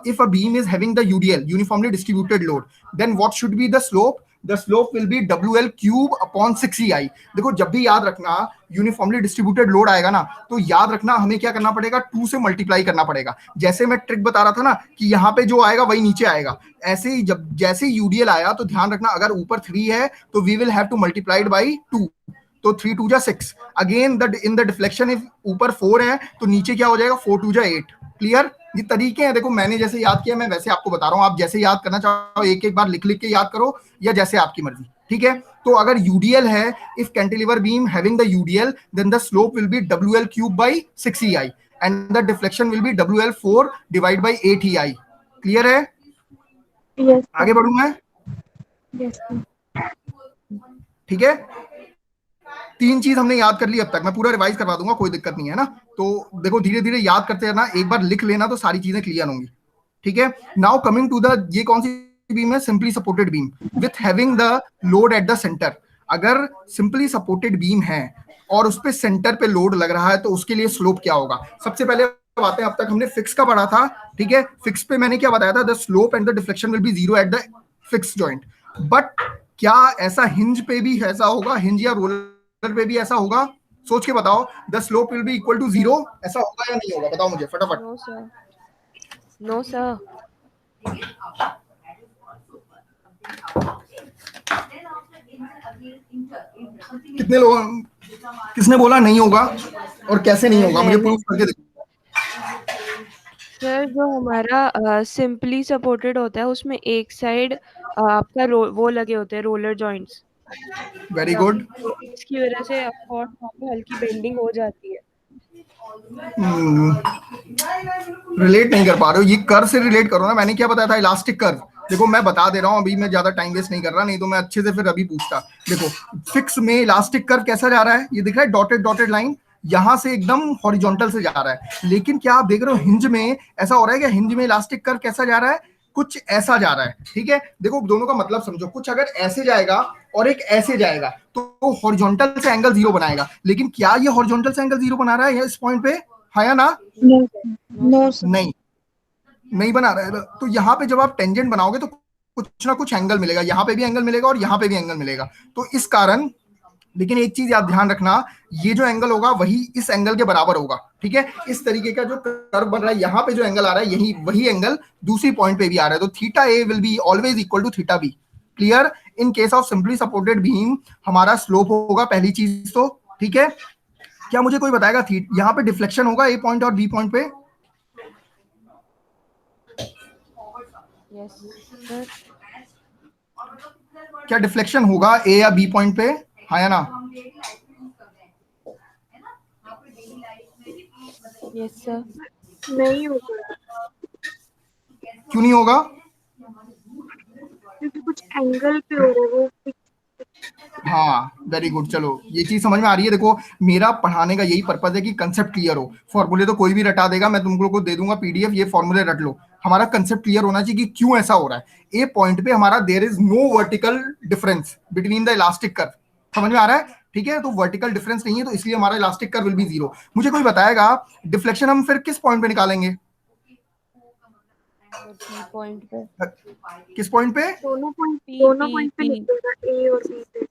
If a beam is having the UDL, uniformly distributed load, then what should be the slope, the slope will be WL cube upon 6ei। देखो जब भी याद रखना यूनिफॉर्मली डिस्ट्रीब्यूटेड लोड आएगा ना, तो याद रखना हमें क्या करना पड़ेगा, 2 से मल्टीप्लाई करना पड़ेगा। जैसे मैं ट्रिक बता रहा था ना कि यहाँ पे जो आएगा वही नीचे आएगा, ऐसे ही जब जैसे यूडीएल आया तो ध्यान रखना अगर ऊपर 3 है तो we will have to multiplied by 2, तो 3 2 जा 6। Again in the deflection if ऊपर 4 है तो नीचे क्या हो जाएगा, 4 2 जा 8। क्लियर? ये तरीके हैं, देखो मैंने जैसे याद किया मैं वैसे आपको बता रहा हूं, आप जैसे याद करना चाहो एक एक बार लिख लिख के याद करो या जैसे आपकी मर्जी। ठीक है, तो अगर यूडीएल है, if cantilever beam having the UDL then the slope will be WL cube by 6ei and the deflection will be WL 4 divide by 8ei। Clear है? यस आगे बढ़ूं मैं? Yes sir. ठीक है, 3 चीज हमने याद कर ली अब तक, मैं पूरा रिवाइज करवा दूंगा, कोई दिक्कत नहीं है ना। तो देखो धीरे धीरे याद करते रहना, एक बार लिख लेना तो सारी चीजें क्लियर होंगी। ठीक है, नाउ कमिंग टू द, ये कौन सी बीम है, simply supported beam with having the load at the centre. अगर सिंपली सपोर्टेड बीम है और उस पे सेंटर पे लोड लग रहा है तो उसके लिए स्लोप क्या होगा। सबसे पहले बातें, अब तक हमने फिक्स का पढ़ा था। ठीक है, फिक्स पे मैंने क्या बताया था, the slope and the deflection will be 0 at the fix joint. But क्या ऐसा हिंज पे भी ऐसा होगा, हिंज या रोलर पे भी ऐसा होगा? सोच के बताओ, the slope will be equal to 0, ऐसा होगा या नहीं होगा, बताओ मुझे फटाफट। No sir, no sir. कितने लोग, किसने बोला नहीं होगा और कैसे नहीं होगा, मुझे प्रूफ करके देखो। सर जो हमारा सिंपली सपोर्टेड होता है उसमें एक साइड आपका वो लगे होते हैं रोलर जॉइंट्स। Very good. इसकी वजह से ऑफकोर्स वहाँ पे हल्की बेंडिंग हो जाती है। रिलेट नहीं कर पा रहे हो, ये कर्व से रिलेट करो ना। मैंने क्या बताया था, इलास्टिक कर्व, देखो मैं बता दे रहा हूँ, अभी मैं ज्यादा टाइम वेस्ट नहीं कर रहा, नहीं तो मैं अच्छे से फिर अभी पूछता। देखो फिक्स में इलास्टिक कर्व कैसा जा रहा है, ये दिख रहा है डॉटेड डॉटेड लाइन, यहां से एकदम हॉरिजॉन्टल से जा रहा है। लेकिन क्या आप देख रहे हो हिंज में ऐसा हो रहा है कि हिंज में इलास्टिक कर्व कैसा जा रहा है, कुछ ऐसा जा रहा है। ठीक है, देखो दोनों का मतलब समझो, कुछ अगर ऐसे जाएगा और एक ऐसे जाएगा तो हॉरिजॉन्टल से एंगल 0 बनाएगा। लेकिन क्या ये हॉरिजॉन्टल से एंगल 0 बना रहा है इस पॉइंट पे, हाँ या ना? No sir. नहीं, नहीं बना रहा है। तो यहाँ पे जब आप टेंजेंट बनाओगे तो कुछ ना कुछ एंगल मिलेगा, यहाँ पे भी एंगल मिलेगा और यहाँ पे भी एंगल मिलेगा। तो इस कारण, लेकिन एक चीज याद ध्यान रखना, ये जो एंगल होगा वही इस एंगल के बराबर होगा। ठीक है, इस तरीके का जो कर्व बन रहा है, यहाँ पे जो एंगल आ रहा है यही वही एंगल दूसरी पॉइंट पे भी आ रहा है। तो theta A will be always equal to theta B. Clear? In case of simply supported beam हमारा स्लोप होगा पहली चीज तो। ठीक है, क्या मुझे कोई बताएगा यहाँ पे डिफ्लेक्शन होगा ए पॉइंट और बी पॉइंट पे? Yes sir. क्या डिफ्लेक्शन होगा ए या बी पॉइंट पे, हाँ या ना? Yes sir. नहीं होगा क्यों नहीं होगा? क्योंकि कुछ एंगल पे हो रहा है वो। हाँ वेरी गुड, चलो ये चीज समझ में आ रही है। देखो मेरा पढ़ाने का यही पर्पज है कि कंसेप्ट क्लियर हो। फॉर्मूले तो कोई भी रटा देगा, मैं तुम लोग को दे दूंगा पीडीएफ, ये फॉर्मूले रट लो। हमारा कंसेप्ट क्लियर होना चाहिए कि क्यों ऐसा हो रहा है। ए पॉइंट पे हमारा there is no vertical difference between the elastic curve, समझ में आ रहा है? ठीक है, तो वर्टिकल डिफरेंस नहीं है, तो इसलिए हमारा इलास्टिक कर्व विल बी 0। मुझे कोई बताएगा डिफ्लेक्शन हम फिर किस पॉइंट पे निकालेंगे? पॉइंट पे। किस पॉइंट पे? दोनों पॉइंट पे P. निकलेगा, ए और बी पे।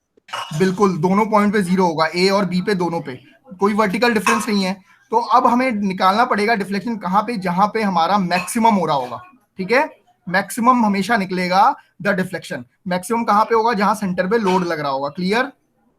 बिल्कुल, दोनों पॉइंट पे 0 होगा, ए और बी पे, दोनों पे कोई वर्टिकल डिफरेंस नहीं है। तो अब हमें निकालना पड़ेगा डिफ्लेक्शन कहाँ पे, जहां पे हमारा मैक्सिमम हो रहा होगा। ठीक है, मैक्सिमम हमेशा निकलेगा द डिफ्लेक्शन। मैक्सिमम कहाँ पे होगा, जहां सेंटर पे लोड लग रहा होगा। क्लियर?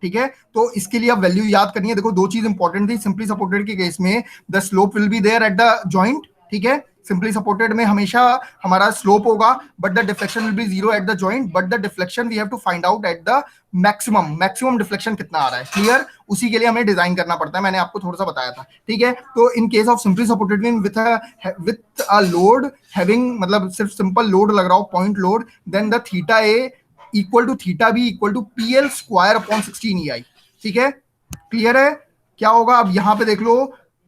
ठीक है, तो इसके लिए अब वैल्यू याद करनी है। देखो दो चीज इंपॉर्टेंट थी सिंपली सपोर्टेड के केस में, the slope will be there at the joint. ठीक है, सिंपली सपोर्टेड में हमेशा हमारा स्लोप होगा but the deflection will be 0 at the joint, but the deflection we have to find out at the maximum deflection कितना आ रहा है। क्लियर? उसी के लिए हमें डिजाइन करना पड़ता है, मैंने आपको थोड़ा सा बताया था। ठीक है, तो in case of simply supported beam with a load having, मतलब सिर्फ सिंपल लोड लग रहा हो, point load, then the theta A equal to theta B equal to PL square upon 16 EI। ठीक है, क्लियर है? क्या होगा अब यहाँ पे देख लो,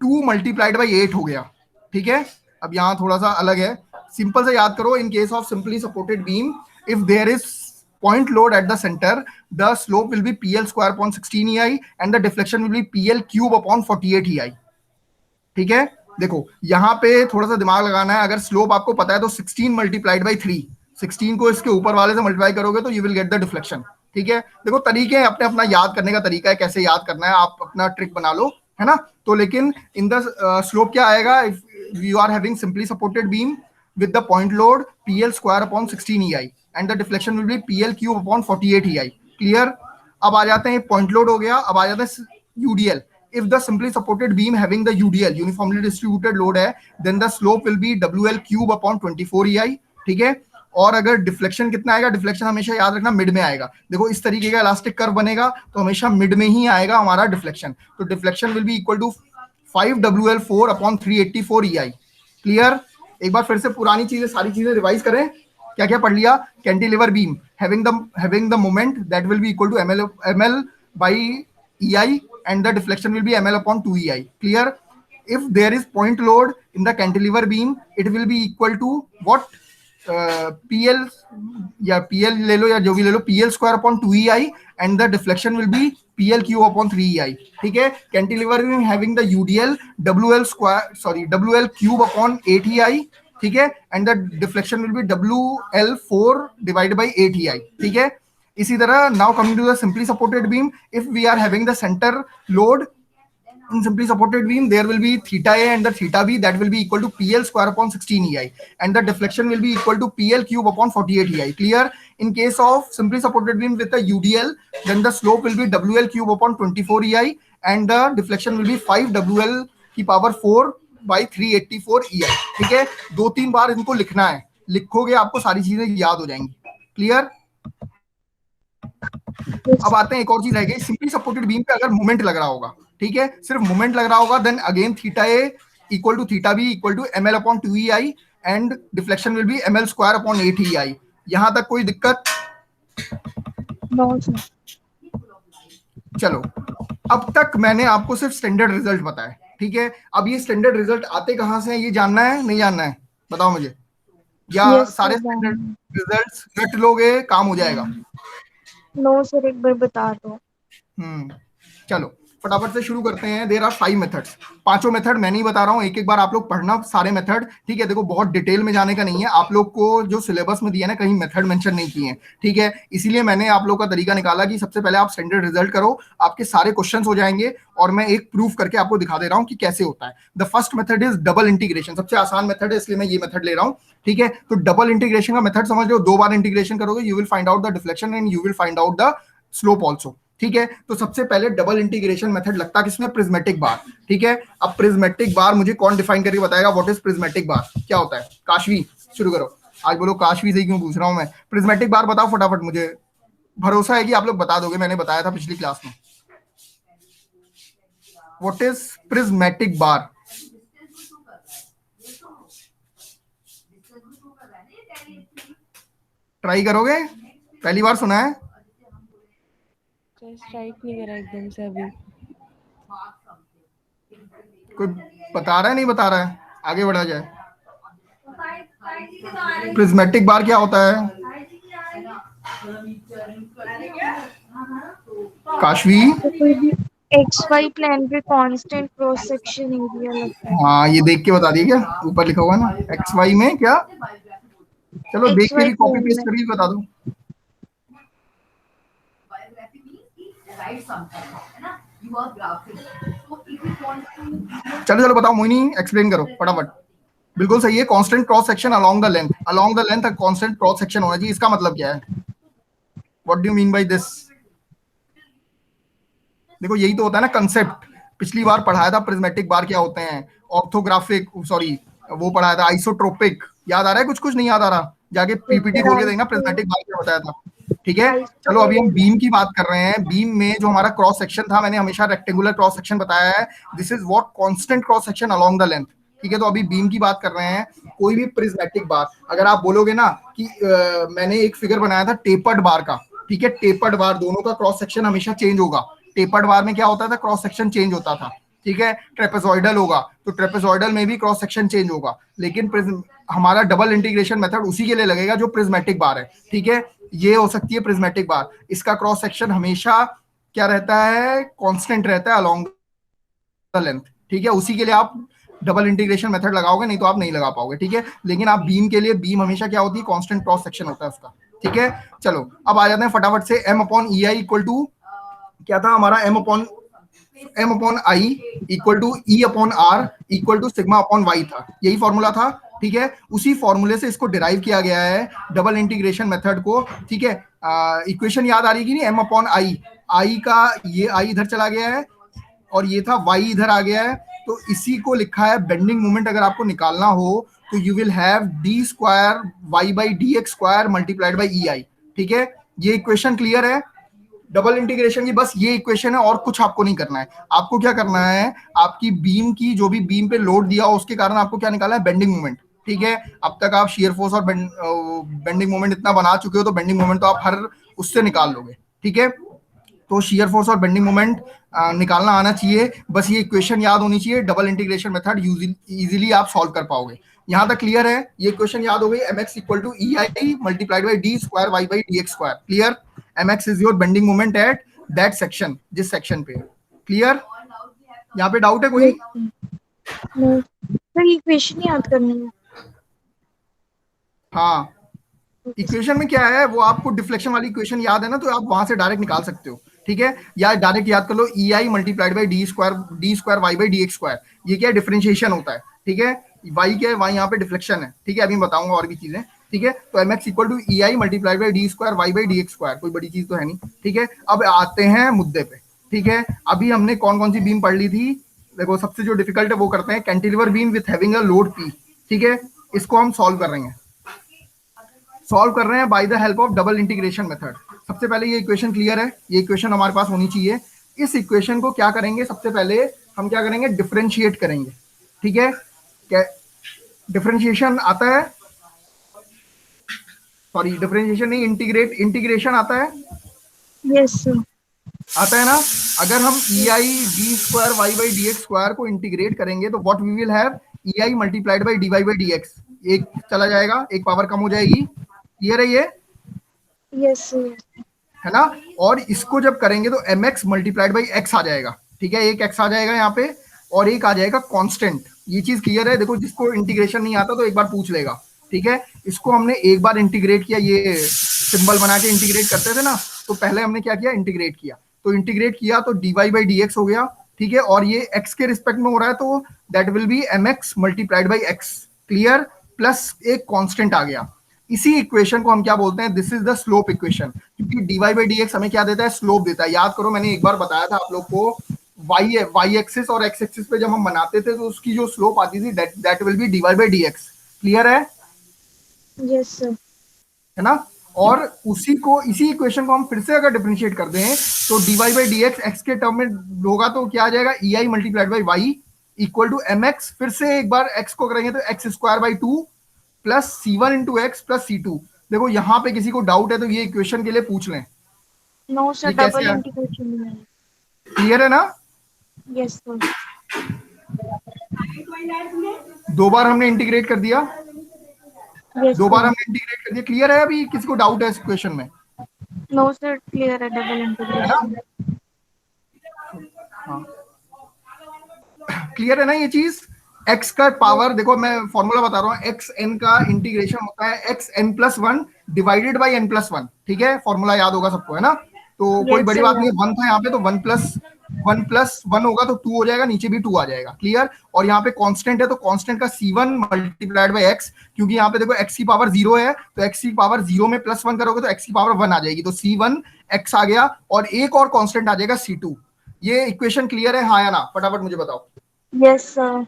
2 मल्टीप्लाइड बाई 8 हो गया। ठीक है, अब यहाँ थोड़ा सा अलग है, सिंपल से याद करो। In case of simply supported beam, if there is point load at the center, the slope will be PL square upon 16 EI and the deflection will be PL cube upon 48 EI। ठीक है, देखो यहाँ पे थोड़ा सा दिमाग लगाना है। अगर स्लोप आपको पता है तो 16 मल्टीप्लाइड बाई 3, 16 को इसके ऊपर वाले से मल्टीप्लाई करोगे तो you will get the deflection. ठीक है, देखो तरीके हैं अपने, अपना याद करने का तरीका है, कैसे याद करना है आप अपना ट्रिक बना लो, है ना? तो लेकिन इन द स्लोप क्या आएगा, if you are having simply supported beam with the point load PL square upon 16 EI and the deflection will be PL cube upon 48 EI। Clear? अब आ जाते हैं, point load हो गया, अब आ जाते हैं UDL। If the simply supported beam having the UDL uniformly distributed load है, then the slope will be WL cube upon 24 EI। ठीक है, और अगर डिफ्लेक्शन कितना आएगा, डिफ्लेक्शन हमेशा याद रखना मिड में आएगा। देखो इस तरीके का इलास्टिक कर्व बनेगा तो हमेशा मिड में ही आएगा हमारा डिफ्लेक्शन। तो deflection will be equal to 5WL4 upon 384 EI। Clear? एक बार फिर से पुरानी चीजें, सारी चीजें रिवाइज करें। क्या क्या पढ़ लिया? Cantilever beam having the moment that will be equal to ml by EI and the deflection will be ml upon 2 EI। Clear? If there is point load in the cantilever beam, it will be equal to what? PL या PL ले लो या जो भी ले लो, PL square upon 2 EI and the deflection will be PL cube upon 3 EI। ठीक है, cantilever beam having the UDL WL cube upon 8 EI। ठीक है, and the deflection will be WL4 divided by 8 EI। ठीक है, इसी तरह now coming to the simply supported beam, if we are having the center load in simply supported beam, there will be theta A and the theta B that will be equal to PL square upon 16 EI and the deflection will be equal to PL cube upon 48 EI। Clear? In case of simply supported beam with a UDL, then the slope will be WL cube upon 24 EI and the deflection will be 5WL की power 4 by 384 EI। ठीक है, 2-3 बार इनको लिखना है, लिखोगे आपको सारी चीजें याद हो जाएंगी। क्लियर? अब आते हैं एक और चीज रह गई, सिंपली सपोर्टेड बीम पे अगर मोमेंट लग रहा होगा, ठीक है, सिर्फ मोमेंट लग रहा होगा, then again theta A equal to theta B equal to ml upon 2 EI and deflection will be ml square upon 8 EI। यहां तक कोई दिक्कत? No sir. चलो, अब तक मैंने आपको सिर्फ स्टैंडर्ड रिजल्ट बताया, ठीक है। अब ये स्टैंडर्ड रिजल्ट आते कहां से हैं, ये जानना है नहीं जानना है, बताओ मुझे, या यस सारे सर। स्टैंडर्ड रिजल्ट्स रट लोगे काम हो जाएगा? नो सर, एक बार बता दो। चलो फटाफट से शुरू करते हैं। There are 5 methods. पांचों मेथड मैं नहीं बता रहा हूं, एक एक बार आप लोग पढ़ना सारे मेथड, ठीक है। देखो बहुत डिटेल में जाने का नहीं है, आप लोग को जो सिलेबस में दिया ना कहीं मेथड मेंशन नहीं किए हैं, ठीक है। इसीलिए मैंने आप लोग का तरीका निकाला कि सबसे पहले आप स्टैंडर्ड रिजल्ट करो, आपके सारे क्वेश्चंस हो जाएंगे, और मैं एक प्रूफ करके आपको दिखा दे रहा हूं कि कैसे होता है। The first method is double integration. सबसे आसान मेथड है, इसलिए मैं ये मेथड ले रहा हूं, ठीक है। तो डबल इंटीग्रेशन का मेथड समझ लो, 2 बार इंटीग्रेशन करोगे, you will find out the deflection and you will find out the slope also, ठीक है। तो सबसे पहले डबल इंटीग्रेशन मेथड लगता है किसमें, प्रिज्मेटिक बार, ठीक है। अब प्रिज्मेटिक बार मुझे कौन डिफाइन करके बताएगा, व्हाट इज प्रिज्मेटिक बार, क्या होता है? काशवी, शुरू करो। आज बोलो काशवी से क्यों पूछ रहा हूं मैं, प्रिज्मेटिक बार बताओ फटाफट, मुझे भरोसा है कि आप लोग बता दोगे, मैंने बताया था पिछली क्लास में। What is prismatic bar? Try करोगे? पहली बार सुना है? सर स्ट्राइक नहीं करा एकदम से अभी। कोई बता रहा है, नहीं बता रहा है? आगे बढ़ा जाए। प्रिज्मेटिक बार क्या होता है काशवी? तो कोई भी एक्स वाई प्लेन पे कांस्टेंट क्रॉस सेक्शन एरिया लगता है। हाँ, ये देख के बता दिए क्या, ऊपर लिखा हुआ है ना एक्स वाई में क्या? चलो देख एक्स के वाई भी कॉपी प्लेन पेस्ट में। करके बता दो। चलो चलो बताओ मोहिनी, एक्सप्लेन करो फटाफट। बिल्कुल सही है, constant cross section along the length, along the length constant cross section होना चाहिए। इसका मतलब क्या है, what do you mean by this? देखो यही तो होता है ना कंसेप्ट, पिछली बार पढ़ाया था प्रिज्मेटिक बार क्या होते हैं, ऑर्थोग्राफिक, सॉरी वो पढ़ाया था आइसोट्रोपिक, याद आ रहा है? कुछ कुछ नहीं याद आ रहा, जाके पीपीटी खोल के देखना, प्रिज्मेटिक बार क्या बताया था, ठीक है। चलो अभी हम बीम की बात कर रहे हैं। बीम में जो हमारा क्रॉस सेक्शन था, मैंने हमेशा रेक्टेंगुलर क्रॉस सेक्शन बताया है, this is what constant cross section along the length, ठीक है। तो अभी बीम की बात कर रहे हैं। कोई भी प्रिज्मेटिक बार, अगर आप बोलोगे ना कि मैंने एक फिगर बनाया था टेपर्ड बार का, ठीक है, टेपर्ड बार दोनों का क्रॉस सेक्शन हमेशा चेंज होगा। टेपर्ड बार में क्या होता था, क्रॉस सेक्शन चेंज होता था, ठीक है। ट्रेपेजॉइडल होगा तो ट्रेपेजॉइडल में भी क्रॉस सेक्शन चेंज होगा, लेकिन हमारा डबल इंटीग्रेशन मेथड उसी के लिए लगेगा जो प्रिज्मेटिक बार है, ठीक है। ये हो सकती है प्रिज्मेटिक बार, इसका क्रॉस सेक्शन हमेशा क्या रहता है, कांस्टेंट रहता है अलोंग द लेंथ, ठीक है। उसी के लिए आप डबल इंटीग्रेशन मेथड लगाओगे, नहीं तो आप नहीं लगा पाओगे, ठीक है। लेकिन आप बीम के लिए, बीम हमेशा क्या होती है, कांस्टेंट क्रॉस सेक्शन होता है उसका, ठीक है। चलो अब आ जाते हैं फटाफट से। M upon E I equal to क्या था हमारा, M upon I equal to E upon R equal to sigma upon Y था, यही फॉर्मूला था, ठीक है। उसी फॉर्मूले से इसको डिराइव किया गया है डबल इंटीग्रेशन मेथड को, ठीक है। इक्वेशन याद आ रही कि नहीं, एम अपॉन आई, आई का ये आई इधर चला गया है और ये था वाई इधर आ गया है, तो इसी को लिखा है बेंडिंग मोमेंट। अगर आपको निकालना हो तो you will have d square Y by D x square multiplied by E I, ठीक है। ये इक्वेशन क्लियर है डबल इंटीग्रेशन की? बस ये इक्वेशन है और कुछ आपको नहीं करना है। आपको क्या करना है, आपकी बीम की जो भी बीम पे लोड दिया हो उसके कारण आपको क्या निकालना है, बेंडिंग मोमेंट, ठीक है। अब तक आप शियर फोर्स और बेंडिंग मोमेंट इतना बना चुके हो, तो बेंडिंग मोमेंट तो आप हर उससे निकाल लोगे, ठीक है। तो शियर फोर्स और बेंडिंग मोमेंट निकालना आना चाहिए, बस ये इक्वेशन याद होनी चाहिए। डबल इंटीग्रेशन मेथड इजीली आप सॉल्व कर पाओगे। यहां तक क्लियर है? ये इक्वेशन याद हो गई, mx equal to E I multiplied by D square Y by D x square, clear. mx is your bending moment at that section, जिस सेक्शन पे, क्लियर। यहाँ पे डाउट है कोई? नहीं सर, इक्वेशन याद करनी है। हाँ, इक्वेशन में क्या है, वो आपको डिफ्लेक्शन वाली इक्वेशन याद है ना, तो आप वहां से डायरेक्ट निकाल सकते हो, ठीक है। या डायरेक्ट याद कर लो, E I multiplied by D square Y by D x square, ये क्या डिफरेंशिएशन होता है, ठीक है। वाई क्या है, वाई यहाँ पे डिफ्लेक्शन है, ठीक है। अभी बताऊंगा और भी चीजें, ठीक है। तो M X equal to E I multiplied by D square Y by D x square, कोई बड़ी चीज तो है नहीं, ठीक है। अब आते हैं मुद्दे पे, ठीक है। अभी हमने कौन कौन सी बीम पढ़ ली थी, देखो सबसे जो डिफिकल्ट है वो करते हैं, cantilever beam with having a load P, ठीक है। इसको हम सॉल्व कर रहे हैं by the help of double integration method. सबसे पहले ये इक्वेशन क्लियर है, ये इक्वेशन हमारे पास होनी चाहिए। इस इक्वेशन को क्या करेंगे, सबसे पहले हम क्या करेंगे, डिफरेंशिएट करेंगे, ठीक है। क्या डिफरेंशिएशन आता है? सॉरी डिफरेंशिएशन नहीं, इंटीग्रेशन आता है, Yes, sir. आता है ना। अगर हम E I D square Y by D x square को इंटीग्रेट करेंगे तो what we will have, E I multiplied by d Y by D x, एक चला जाएगा, एक पावर कम हो जाएगी, क्लियर है ये, Yes, sir. है ना। और इसको जब करेंगे तो M x multiplied by x आ जाएगा, ठीक है, एक एक्स आ जाएगा यहाँ पे और एक आ जाएगा कांस्टेंट। ये चीज क्लियर है। देखो जिसको इंटीग्रेशन नहीं आता तो एक बार पूछ लेगा, ठीक है। इसको हमने एक बार इंटीग्रेट किया, ये सिंबल बना के इंटीग्रेट करते थे ना, तो पहले हमने क्या किया, इंटीग्रेट किया, तो इंटीग्रेट किया तो D Y by D X हो गया, ठीक है, और ये एक्स के रिस्पेक्ट में हो रहा है तो that will be M x multiplied by X, clear, plus एक कांस्टेंट आ गया। इसी इक्वेशन को हम क्या बोलते हैं, this is the slope equation, क्योंकि dy बाई डी एक्स हमें क्या देता है, स्लोप देता है। याद करो मैंने एक बार बताया था आप लोग को, वाई एक्सिस और एक्स एक्सिस पे जब हम बनाते थे तो उसकी जो स्लोप आती थी that will B dy by D x, clear है Yes, sir. है ना। और इसी इक्वेशन को हम फिर से अगर डिफरेंशिएट कर दें तो dy by D x x के टर्म में होगा तो क्या आ जाएगा, E I multiplied by y equal to M x, फिर से एक बार एक्स को करेंगे तो x square by two plus C one into x plus c two. देखो यहाँ पे किसी को डाउट है तो ये इक्वेशन के लिए पूछ लें, No, sir. ये कैसे Double है? integration है. क्लियर है ना। Yes, sir. दो बार हमने इंटीग्रेट कर दिया, Yes, दो बार sir. हमने इंटीग्रेट कर दिया, क्लियर है। अभी किसी को डाउट है इस इक्वेशन में, No, sir. Clear है double है ना। integration. हाँ क्लियर है ना ये चीज। x का पावर देखो मैं फॉर्मूला बता रहा हूँ, एक्स एन का इंटीग्रेशन होता है X N plus one divided by N plus one, ठीक है, फॉर्मूला याद होगा सबको, है ना। तो कोई Yes, बड़ी sir. बात नहीं है, वन था यहाँ पे तो वन प्लस वन होगा तो टू हो जाएगा, नीचे भी टू आ जाएगा, क्लियर। और यहाँ पे कांस्टेंट है तो कांस्टेंट का c1 मल्टीप्लाइड बाई एक्स, क्योंकि यहाँ पे देखो x की पावर जीरो है तो x की पावर जीरो में प्लस वन करोगे तो x की पावर वन आ जाएगी, तो c1 x आ गया और एक और कांस्टेंट आ जाएगा c2। ये इक्वेशन क्लियर है, हाँ या ना, फटाफट मुझे बताओ। Yes, sir.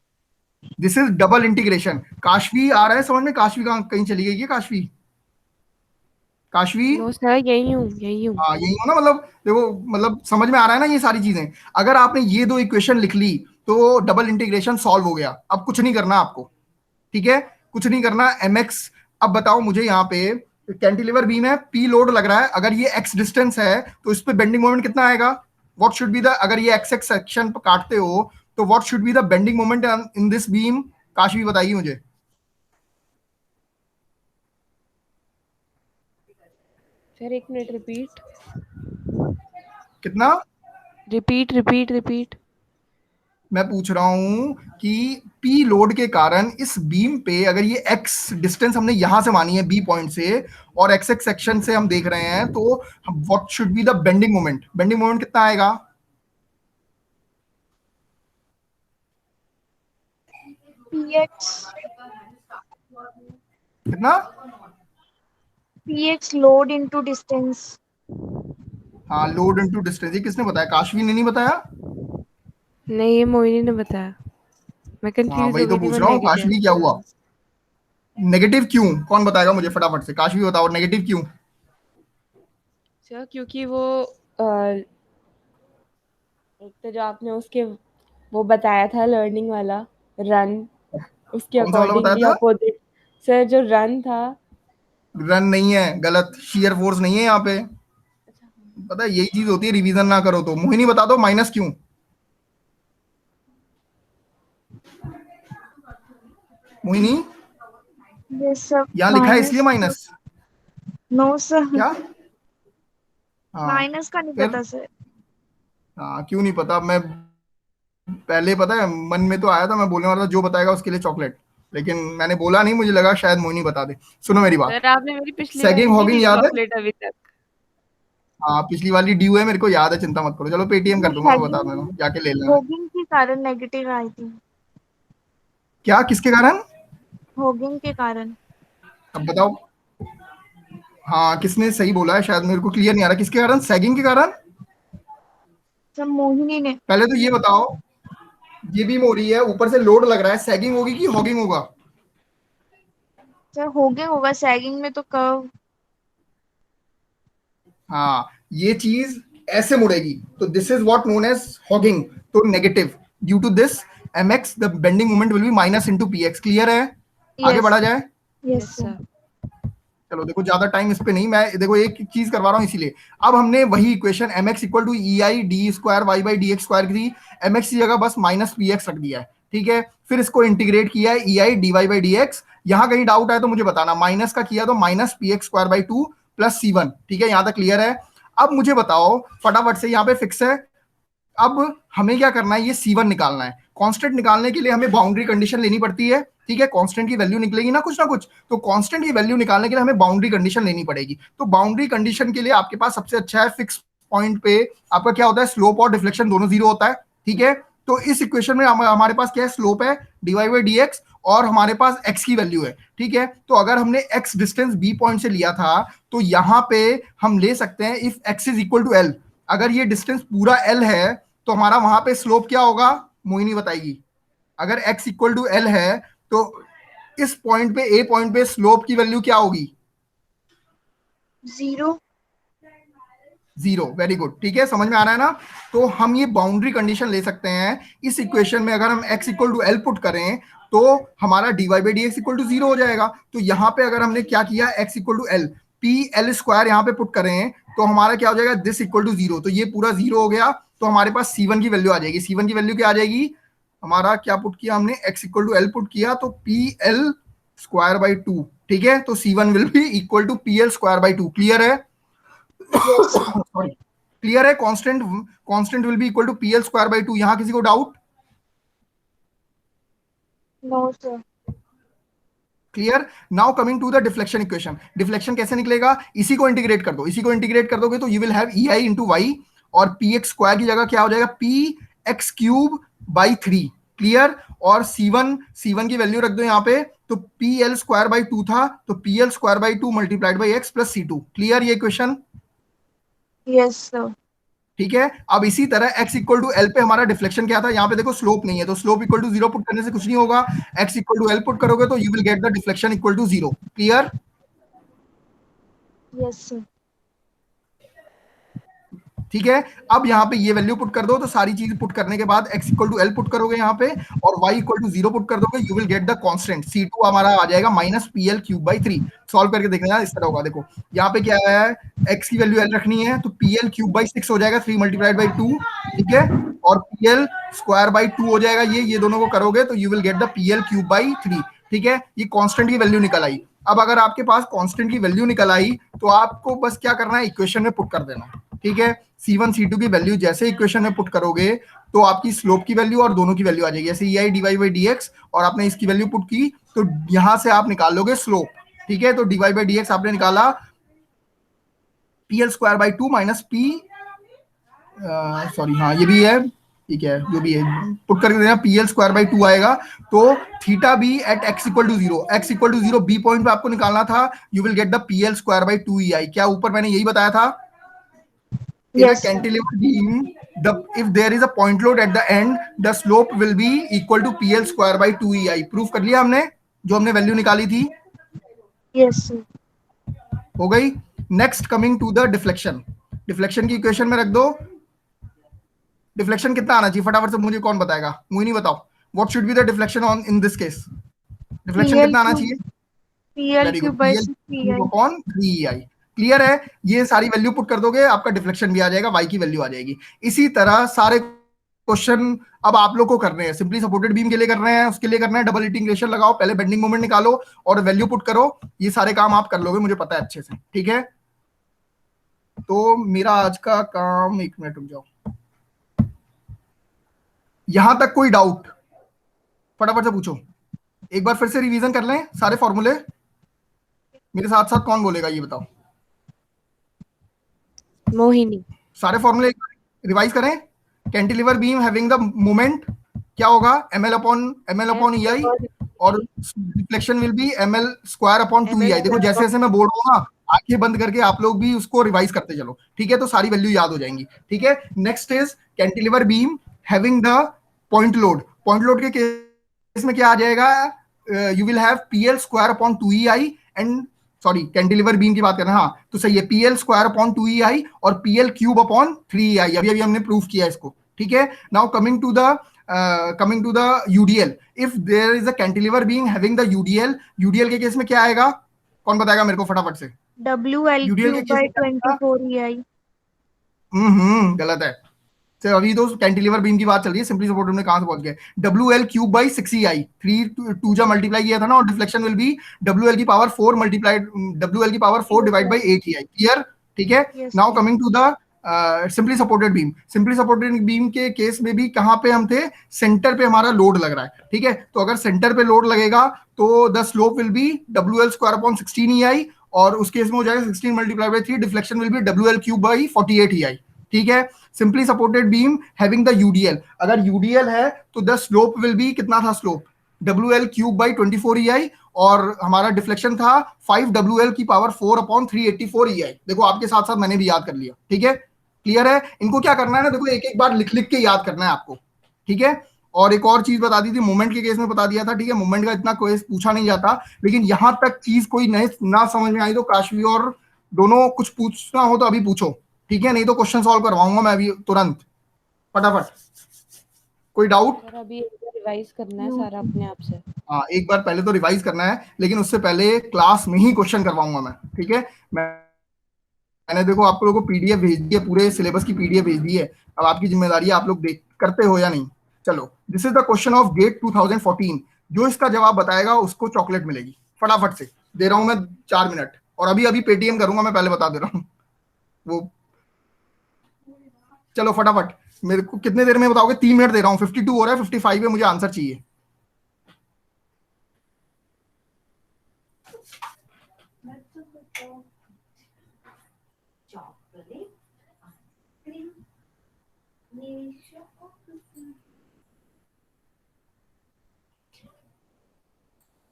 This is double integration. Kashvi आ रहा है समझ में, काशवी कहीं चली गई है काशवी, काशवी नो सर, यही हूँ यही हूँ। हाँ यही हो ना, मतलब देखो मतलब समझ में आ रहा है ना ये सारी चीजें। अगर आपने ये दो इक्वेशन लिख ली तो डबल इंटीग्रेशन सॉल्व हो गया, अब कुछ नहीं करना आपको, ठीक है, कुछ नहीं करना। एम एक्स, अब बताओ मुझे, यहाँ पे कैंटिलीवर बीम है, पी लोड लग रहा है, अगर ये एक्स डिस्टेंस है तो इस पे बेंडिंग मोमेंट कितना आएगा, व्हाट शुड बी द, अगर ये एक्स एक्स सेक्शन काटते हो तो what should be the bending moment in this beam, Kashvi बताइए मुझे। सर एक मिनट, रिपीट कितना, रिपीट रिपीट रिपीट। मैं पूछ रहा हूं कि पी लोड के कारण इस बीम पे अगर ये एक्स डिस्टेंस हमने यहां से मानी है बी पॉइंट से और एक्स एक्स सेक्शन से हम देख रहे हैं तो what should be the bending moment, bending moment कितना आएगा, px कितना, px load into distance. हाँ लोड इनटू डिस्टेंस, ये किसने बताया, काशवी ने नहीं बताया। नहीं, ये मोहिनी ने बताया, मैं हाँ कंफ्यूज वही हो तो गई थी, पूछ वो रहा हूँ, नेगेटिव। काशवी क्या हुआ, नेगेटिव क्यों, कौन बताएगा मुझे फटाफट से, काशवी बताओ नेगेटिव क्यों। सर क्योंकि वो एक तो जो आपने उसके वो बताया था लर्निंग वाला रन, उसके कौन सा वाला बताया अकॉर्डिंगली था, अपोजिट। सर जो रन था, रन नहीं है, गलत, शियर फोर्स नहीं है यहाँ पे, पता है यही चीज होती है रिवीजन ना करो तो। मोहिनी बता दो माइनस क्यों, मोहिनी Yes, sir. यहाँ लिखा है Minus. इसलिए माइनस, No, sir. क्या, हाँ Minus का नहीं फिर, पता सर. हाँ क्यों नहीं पता, मैं पहले पता है मन में तो आया था, मैं बोलने वाला था जो बताएगा उसके लिए चॉकलेट, लेकिन मैंने बोला नहीं, मुझे लगा शायद मोहिनी बता दे। सुनो मेरी बात, सर आपने मेरी पिछली सैगिंग वाली हॉगिंग दी याद है, चॉकलेट अभी तक। हाँ पिछली वाली ड्यू है, मेरे को याद है, चिंता मत करो, चलो पेटीएम कर दूंगा, मैं बता Sagging देना, जाके ले लेना। होगिंग के कारण नेगेटिव आई थी. क्या किसके कारण, होगिंग के कारण. अब बताओ, हाँ किसने सही बोला है, शायद मेरे को क्लियर नहीं आ रहा, किसके कारण, सैगिंग के कारण। सर मोहिनी ने. पहले तो ये बताओ, ये बीम हो रही है, ऊपर से लोड लग रहा है, सैगिंग होगी कि हॉगिंग होगा, सर होगिंग होगा, सैगिंग में तो कर्व. हाँ ये चीज ऐसे मुड़ेगी तो this is what known as hogging, तो negative, due to this mx the bending moment will be minus into px, clear है, आगे Yes. बढ़ा जाए। Yes, yes sir. सर। चलो देखो ज्यादा टाइम इस पे नहीं, मैं देखो एक चीज करवा रहा हूँ इसीलिए। अब हमने वही equation mx equal to E I D square Y by D x square की थी, mx की जगह बस माइनस पी एक्स रख दिया है, ठीक है। फिर इसको इंटीग्रेट किया है E I d Y by D x. यहाँ कहीं डाउट आए तो मुझे बताना, माइनस का किया तो minus P X square by two plus C one, ठीक है, यहाँ तक क्लियर है। अब मुझे बताओ फटाफट से, यहाँ पे फिक्स है, अब हमें क्या करना है, ये C1 निकालना है। कांस्टेंट निकालने के लिए हमें बाउंड्री कंडीशन लेनी पड़ती है, ठीक है। कांस्टेंट की वैल्यू निकलेगी ना कुछ, तो कांस्टेंट की वैल्यू निकालने के लिए हमें बाउंड्री कंडीशन लेनी पड़ेगी। तो बाउंड्री कंडीशन के लिए आपके पास सबसे अच्छा है, फिक्स पॉइंट पे आपका क्या होता है, स्लोप और डिफ्लेक्शन दोनों जीरो होता है, ठीक है। तो इस इक्वेशन में हमारे पास क्या है, स्लोप है dy बाई डी एक्स, और हमारे पास x की वैल्यू है, ठीक है। तो अगर हमने x डिस्टेंस b पॉइंट से लिया था, तो यहाँ पे हम ले सकते हैं if x is equal to l। अगर ये डिस्टेंस पूरा l है तो हमारा वहां पे स्लोप क्या होगा, मोहिनी बताएगी। अगर x इक्वल टू l है तो इस पॉइंट पे, a पॉइंट पे स्लोप की वैल्यू क्या होगी, 0। जीरो। वेरी गुड, ठीक है, समझ में आ रहा है ना। तो हम ये बाउंड्री कंडीशन ले सकते हैं इस इक्वेशन में। अगर हम x equal to L put करें तो हमारा dy by D X equal to zero हो जाएगा। तो यहाँ पे अगर हमने क्या किया, x equal to L, P L square यहाँ पे पुट करें तो हमारा क्या हो जाएगा, दिस इक्वल टू जीरो। तो ये पूरा जीरो हो गया, तो हमारे पास C1 की वैल्यू आ जाएगी। C1 की वैल्यू क्या आ जाएगी, हमारा क्या पुट किया हमने, x equal to L put किया तो P L square by two, ठीक है। तो C1 will be equal to P L square by two. Clear है, सॉरी क्लियर है। Constant will be equal to P L square by two. यहाँ किसी को doubt, no sir. Clear. Now coming to the deflection equation. Deflection कैसे निकलेगा, इसी को integrate कर दो, इसी को इंटीग्रेट कर दोगे तो you will have E I into Y, और पी एक्स स्क्वायर की जगह क्या हो जाएगा, P X cube by three. Clear. और C1 की वैल्यू रख दो यहाँ पे, तो P L square by two था, तो P L square by two multiplied by X plus C2। Clear ये इक्वेशन, यस सर। ठीक है। अब इसी तरह x इक्वल टू एल पे हमारा डिफ्लेक्शन क्या था, यहाँ पे देखो स्लोप नहीं है, तो slope equal to zero put करने से कुछ नहीं होगा। x equal to L put करोगे तो you will get the deflection equal to zero. Clear, yes sir. ठीक है। अब यहाँ पे ये वैल्यू पुट कर दो, तो सारी चीज पुट करने के बाद x equal to L put करोगे यहाँ पे, और y equal to zero put कर दोगे, you will get the constant C2 हमारा आ जाएगा minus P L cube by three. Solve करके देखना इस तरह होगा। देखो यहाँ पे क्या है, x की वैल्यू l रखनी है, तो P L cube by six हो जाएगा, 3 मल्टीप्लाइड बाई टू, ठीक है। और P L square by to हो जाएगा, ये दोनों को करोगे तो you will get the P L cube by three, ठीक है। ये कांस्टेंट की वैल्यू निकल आई। अब अगर आपके पास कांस्टेंट की वैल्यू निकल आई तो आपको बस क्या करना है, इक्वेशन में पुट कर देना, ठीक है। C1 C2 की वैल्यू जैसे इक्वेशन में पुट करोगे तो आपकी स्लोप की वैल्यू और दोनों की वैल्यू आ जाएगी। जैसे E I d Y by D x, और आपने इसकी वैल्यू पुट की तो यहां से आप निकाल लोगे स्लोप, ठीक है। तो D Y by D X आपने निकाला P L square by two minus P, sorry हाँ ये भी है, ठीक है, जो भी है पुट करके देना, P L square by two आएगा। तो theta B at x equal to zero, x equal to zero B point पे आपको निकालना था, you will get the P L square by two E I. क्या ऊपर मैंने यही बताया था, in a Yes, sir. cantilever beam, if there is a point load at the end, the slope will be equal to PL square by 2EI। Proof कर लिया हमने, जो हमने वैल्यू निकाली थी, Yes, sir. हो गई। Next coming to the deflection. Deflection की इक्वेशन में रख दो। डिफ्लेक्शन कितना आना चाहिए फटाफट से मुझे कौन बताएगा, मुझे नहीं बताओ। What should be the deflection on in this case, deflection PL कितना आना cube- चाहिए, PL very cube good, by PL 6EI. Upon 3EI। Clear है, ये सारी वैल्यू पुट कर दोगे आपका डिफ्लेक्शन भी आ जाएगा, y की वैल्यू आ जाएगी। इसी तरह सारे क्वेश्चन अब आप लोग को करने हैं, सिंपली सपोर्टेड बीम के लिए कर रहे हैं, उसके लिए करना है डबल इंटीग्रेशन लगाओ, पहले बेंडिंग मोमेंट निकालो और वैल्यू पुट करो। ये सारे काम आप कर लोगे, मुझे पता है अच्छे से, ठीक है। तो मेरा आज का काम, एक मिनट रुक जाओ, यहां तक कोई डाउट फटाफट से पूछो। एक बार फिर से रिवीजन कर लें सारे फॉर्मूले, मेरे साथ साथ कौन बोलेगा ये बताओ। मोहिनी। सारे फॉर्मूले रिवाइज करें। Cantilever beam having the moment क्या होगा, ml अपॉन ई आई, और deflection will be ml square upon 2EI। देखो जैसे जैसे मैं बोल रहा हूँ ना, आंखें बंद करके आप लोग भी उसको रिवाइज करते चलो, ठीक है, तो सारी वैल्यू याद हो जाएंगी, ठीक है। Next is cantilever beam having the point load. Point load के केस में क्या आ जाएगा, you will have PL square upon 2EI and, sorry cantilever beam की बात कर रहे हैं, हाँ तो सही है, PL स्क्वायर अपॉन 2EI और PL क्यूब अपॉन 3EI। अभी हमने प्रूफ किया इसको, ठीक है। Now coming to the UDL, if there is a cantilever beam having the UDL, UDL के केस में क्या आएगा, कौन बताएगा मेरे को फटाफट से? WL यूडीएल के क्यूब केस बाय में क्या था? 24 EI। गलत है। तो अभी तो कैंटिलीवर बीम की बात चल रही है, सिंपली सपोर्टेड में कहां से पहुंच गए? W L cube by 6 EI, 3 जब मल्टीप्लाई किया था ना, और deflection will be W L की पावर 4 मल्टीप्लाइड डब्ल्यू एल की power 4 divide by 8 EI। Clear? ठीक है। Yes, now sir. Coming to the simply supported beam. Simply supported beam के केस में भी कहां पे हम थे? सेंटर पे हमारा लोड लग रहा है। ठीक है, तो अगर सेंटर पे लोड लगेगा तो the slope will be W L square upon 16 EI, और उस केस में हो जाएगा 16 multiply by 3, deflection will be W L cube by 48 EI। ठीक है। Simply supported beam having the UDL, अगर यूडीएल है तो द स्लोप विल बी, कितना था slope? W L cube by 24 EI, और हमारा डिफ्लेक्शन था 5 डब्ल्यू एल की पावर 4 अपॉन 384 EI। देखो आपके साथ साथ मैंने भी याद कर लिया। ठीक है, क्लियर है? इनको क्या करना है ना, देखो एक एक बार लिख लिख के याद करना है आपको। ठीक है। और एक और चीज बता दी थी, मूवमेंट के केस में बता दिया था। ठीक है, मूवमेंट का इतना कोई पूछा नहीं जाता, लेकिन यहां तक चीज कोई नहीं ना समझ में आई तो काशवी और दोनों कुछ पूछना हो तो अभी पूछो। ठीक है, नहीं तो क्वेश्चन सॉल्व करवाऊंगा मैं अभी तुरंत, फटाफट। कोई डाउट? सर अभी एक बार रिवाइज करना है No, सारा sir. अपने आप से। हाँ, एक बार पहले तो रिवाइज करना है, लेकिन उससे पहले क्लास में ही क्वेश्चन करवाऊंगा मैं। ठीक है, मैंने देखो आप लोगों को पीडीएफ भेज दी है, पूरे सिलेबस की पीडीएफ भेज दी है। अब आपकी जिम्मेदारी है, आप लोग देख करते हो या नहीं। चलो, this is the question of GATE 2014। जो इसका जवाब बताएगा उसको चॉकलेट मिलेगी। फटाफट से दे रहा हूं मैं 4 मिनट, और अभी अभी पेटीएम करूंगा, मैं पहले बता दे रहा हूँ वो। चलो फटाफट, मेरे को कितने देर में बताओगे? 3 मिनट दे रहा हूँ, 52 हो रहा है, 55 है, मुझे आंसर चाहिए।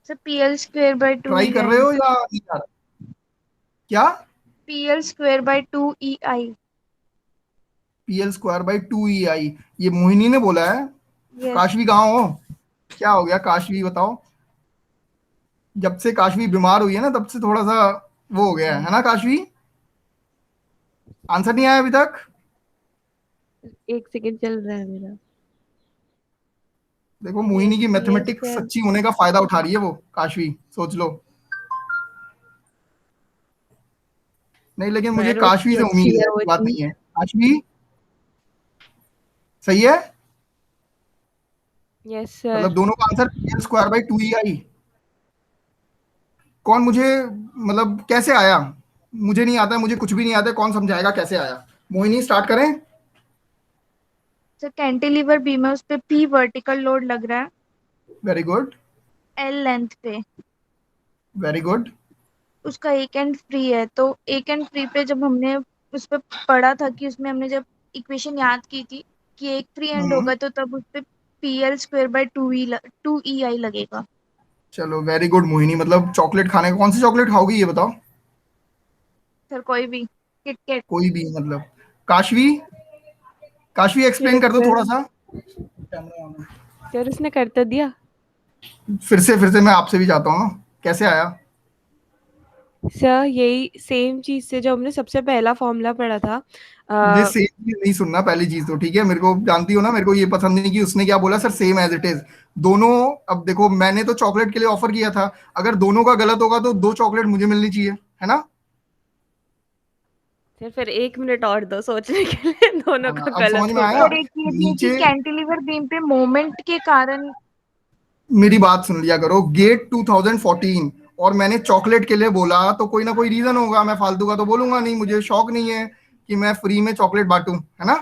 So PL square by 2 try कर रहे EI. हो या नहीं आ रहा? क्या? PL square by 2 EI. PL square by 2 EI, ये मोहिनी ने बोला है। Yes. काशवी कहाँ हो? क्या हो गया काशवी, बताओ। जब से काशवी बीमार हुई है ना, तब से थोड़ा सा वो हो गया है ना काशवी? आंसर नहीं आया अभी तक? एक सेकंड चल रहा है मेरा। देखो मोहिनी की पीएल मैथमेटिक्स स्क्वायर। सच्ची होने का फायदा उठा रही है वो काशवी, सोच लो। नहीं, लेकिन मुझे पर काशवी उसकी से अच्छी उम्मीद है, है वो ऐसी बात चीज। नहीं है। काशवी सही है? यस मतलब सर। दोनों का answer PL square by 2 EI। कौन मुझे, मतलब कैसे आया? मुझे नहीं आता है, मुझे कुछ भी नहीं आता है, कौन समझाएगा कैसे आया? मोहिनी स्टार्ट करें? So कैंटिलीवर बीम है, उस पे P वर्टिकल लोड लग रहा है वेरी गुड, L लेंथ पे। Very good. उसका एक एंड फ्री है, तो एक एंड फ्री पे जब हमने उस पे पढ़ा था कि उसमें हमने जब इक्वेशन याद की थी कि एक फ्री एंड होगा तो तब उस पे PL स्क्वायर बाय 2 EI लगेगा। चलो वेरी गुड मोहिनी, मतलब चॉकलेट खाने का, कौन सी चॉकलेट खाओगी ये बताओ? सर कोई भी, किटकैट। कोई भी मतलब? काशवी, काशवी एक्सप्लेन यस कर दो सर। थोड़ा सा। कैमरा ऑन है। सर उसने कर तो दिया। फिर से मैं आपसे भी चाहता हूँ ना, कैसे आया? सर यही सेम चीज से जो हमने सबसे पहला फॉर्मूला पढ़ा था। मुझे सेम चीज नहीं सुनना, पहली चीज तो ठीक है, मेरे को जानती हो ना, मेरे को ये पसंद नहीं कि उसने क्या बोला sir, same as it is दोनों। अब देखो मैंने तो चॉकलेट के लिए ऑफर किया था, अगर दोनों का गलत होगा तो 2 चॉकलेट मुझे मिलनी चाहिए, है ना? सर फिर 1 मिनट और दो सोचने के लिए, दोनों हाँ, का अब समझ गलत में आया। होगा। सर एक ये भी है कि नीचे कैंटिलीवर बीम पे मोमेंट के कारण। मेरी बात सुन लिया करो, गेट 2014, और मैंने चॉकलेट के लिए बोला तो कोई ना कोई रीजन होगा, मैं फालतू का तो बोलूंगा नहीं, मुझे शौक नहीं है कि मैं फ्री में चॉकलेट बांटूं, है ना?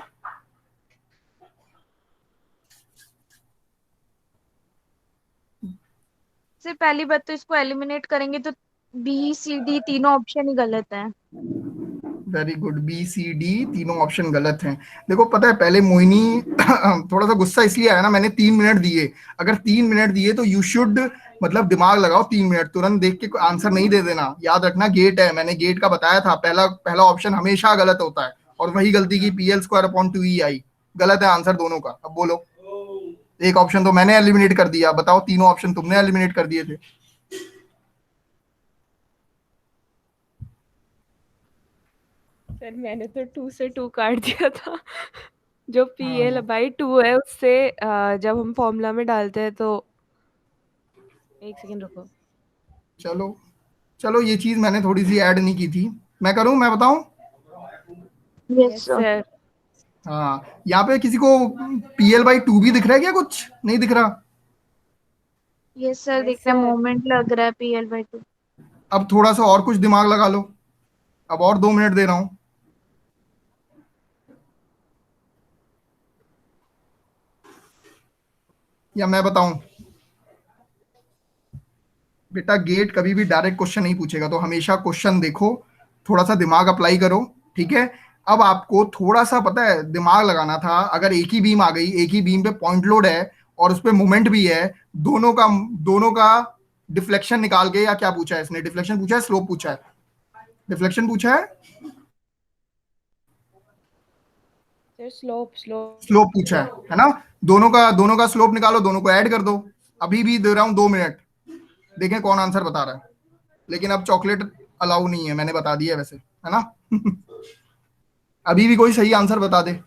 सर पहली बात तो इसको एलिमिनेट करेंगे तो B C D तीनों ऑप्शन ही गलत है। Very good, B C D तीनों ऑप्शन गलत हैं। देखो पता है, पहले मोहिनी थोड़ा सा गुस्सा इसलिए आया ना, मैंने 3 मिनट दिए। अगर 3 मिनट दिए तो यू शुड, मतलब दिमाग लगाओ, 3 मिनट तुरंत देख के आंसर नहीं दे देना। याद रखना गेट है, मैंने गेट का बताया था, पहला पहला ऑप्शन हमेशा गलत होता है, और वही गलती की, पीएल स्क्वायर अपॉन 2 EI। गलत है आंसर दोनों का। अब बोलो, एक ऑप्शन तो मैंने एलिमिनेट कर दिया, बताओ तीनों ऑप्शन तुमने एलिमिनेट कर दिए थे। सर मैंने तो 2 से 2 काट दिया था। जो PL हाँ, बाई 2 है उससे जब हम फॉर्मूला में डालते हैं तो एक सेकंड रुको। चलो चलो ये चीज मैंने थोड़ी सी ऐड नहीं की थी, मैं करूं, मैं बताऊं? Yes yes sir. सर। हाँ, यहाँ पे किसी को PL/2 भी दिख रहा है क्या? कुछ नहीं दिख रहा? यस सर, यस दिख रहा है, सर। मोमेंट लग रहा है PL/2। अब थोड़ा सा और कुछ दिमाग लगा लो, अब और 2 मिनट दे रहा हूं। या मैं बताऊं? बेटा गेट कभी भी डायरेक्ट क्वेश्चन नहीं पूछेगा, तो हमेशा क्वेश्चन देखो, थोड़ा सा दिमाग अप्लाई करो, ठीक है? अब आपको थोड़ा सा पता है दिमाग लगाना था, अगर एक ही बीम आ गई, एक ही बीम पे पॉइंट लोड है और उस पे मोमेंट भी है, दोनों का डिफ्लेक्शन निकाल के, या क्या पूछा है इसने, डिफ्लेक्शन पूछा है, स्लोप पूछा है? डिफ्लेक्शन पूछा है, सर स्लोप स्लोप। स्लोप पूछा है ना? दोनों का स्लोप निकालो, दोनों को ऐड कर दो। अभी भी दे रहा हूं 2 मिनट, देखें कौन आंसर बता रहा है। लेकिन अब चॉकलेट अलाउ नहीं है, मैंने बता दिया है वैसे, है ना? अभी भी कोई सही आंसर बता दे।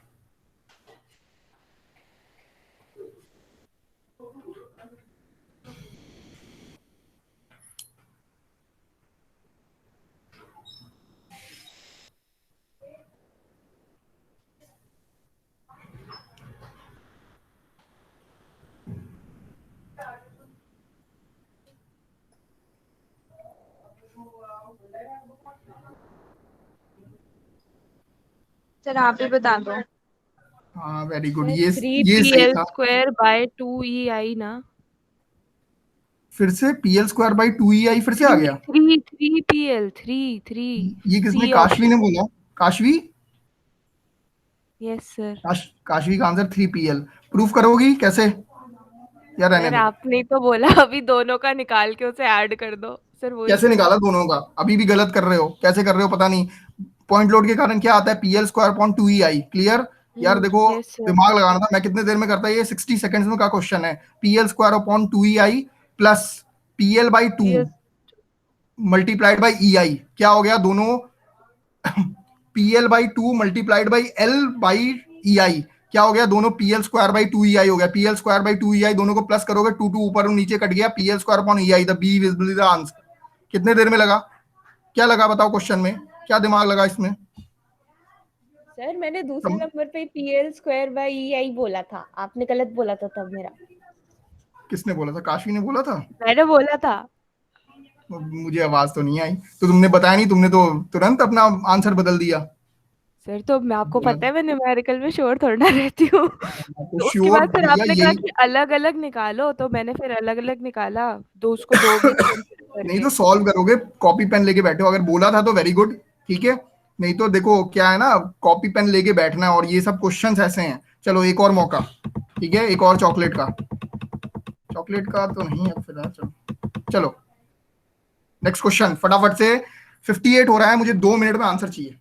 सर आप ही बता दो। हाँ वेरी गुड, सर थ्री ये पी सही एल था। स्क्वायर बाय 2EI ना। फिर से PL²/2EI फिर से आ थ्री गया। Three three PL, three three. ये किसने, सी काशवी ने ऑप्शन। बोला? काशवी? Yes sir. काशवी का आंसर 3PL। प्रूफ करोगी कैसे, या रहने सर दो? आपने ही तो बोला अभी दोनों का निकाल के उसे ऐड कर दो, सर वही कैसे निकाला करूंगी। दोनों का? अभी भी गलत कर रहे हो, कैसे कर रहे हो पता नहीं। पॉइंट लोड के कारण क्या आता है, PL²/2EI, क्लियर? यार देखो, यस सर। दिमाग लगाना था, मैं कितने देर में करता, ये 60 सेकेंड्स में का क्वेश्चन है। PL²/2EI plus PL/2 yes. × EI, क्या हो गया दोनों? PL/2 × L/EI, क्या हो गया दोनों? PL²/2EI हो गया। PL²/2EI दोनों को प्लस करोगे, टू टू ऊपर और नीचे कट गया, PL² / EI, the B will the answer. कितने देर में लगा? क्या लगा बताओ, क्वेश्चन में क्या दिमाग लगा इसमें? सर मैंने दूसरे सम, नंबर पे PL²/EI बोला था, आपने गलत बोला था तब मेरा। किसने बोला था? काशी ने बोला था? मैंने बोला था। मुझे आवाज तो नहीं आई, तो तुमने बताया नहीं, तुमने तो तुरंत अपना आंसर बदल दिया। सर तो मैं आपको बोला पता है मैं न्यूमेरिकल में श्योर थोड़ा ना रहती हूँ। तो तो उसके श्योर बाद फिर भैया आपने कहा यही। कि अलग अलग निकालो, तो मैंने फिर अलग अलग निकाला, दो उसको दो भी कंसिडर नहीं करके। तो सॉल्व करोगे, कॉपी पेन लेके बैठो, अगर बोला था तो वेरी गुड, ठीक है। नहीं तो देखो क्या है ना, कॉपी पेन लेके बैठना है, और ये सब क्वेश्चंस ऐसे हैं। चलो एक और मौका, ठीक है, एक और चॉकलेट का। चॉकलेट का तो नहीं है फिलहाल, चलो चलो नेक्स्ट क्वेश्चन फटाफट से। 58 हो रहा है, मुझे 2 मिनट में आंसर चाहिए।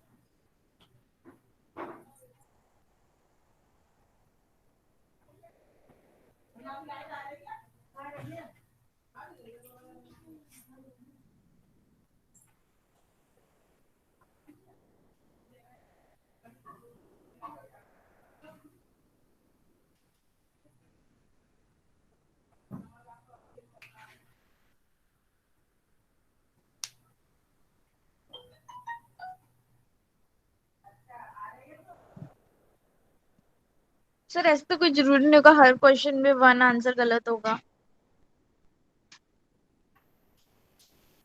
सर ऐसे तो कोई जरूरी नहीं होगा हर क्वेश्चन में वन आंसर गलत होगा।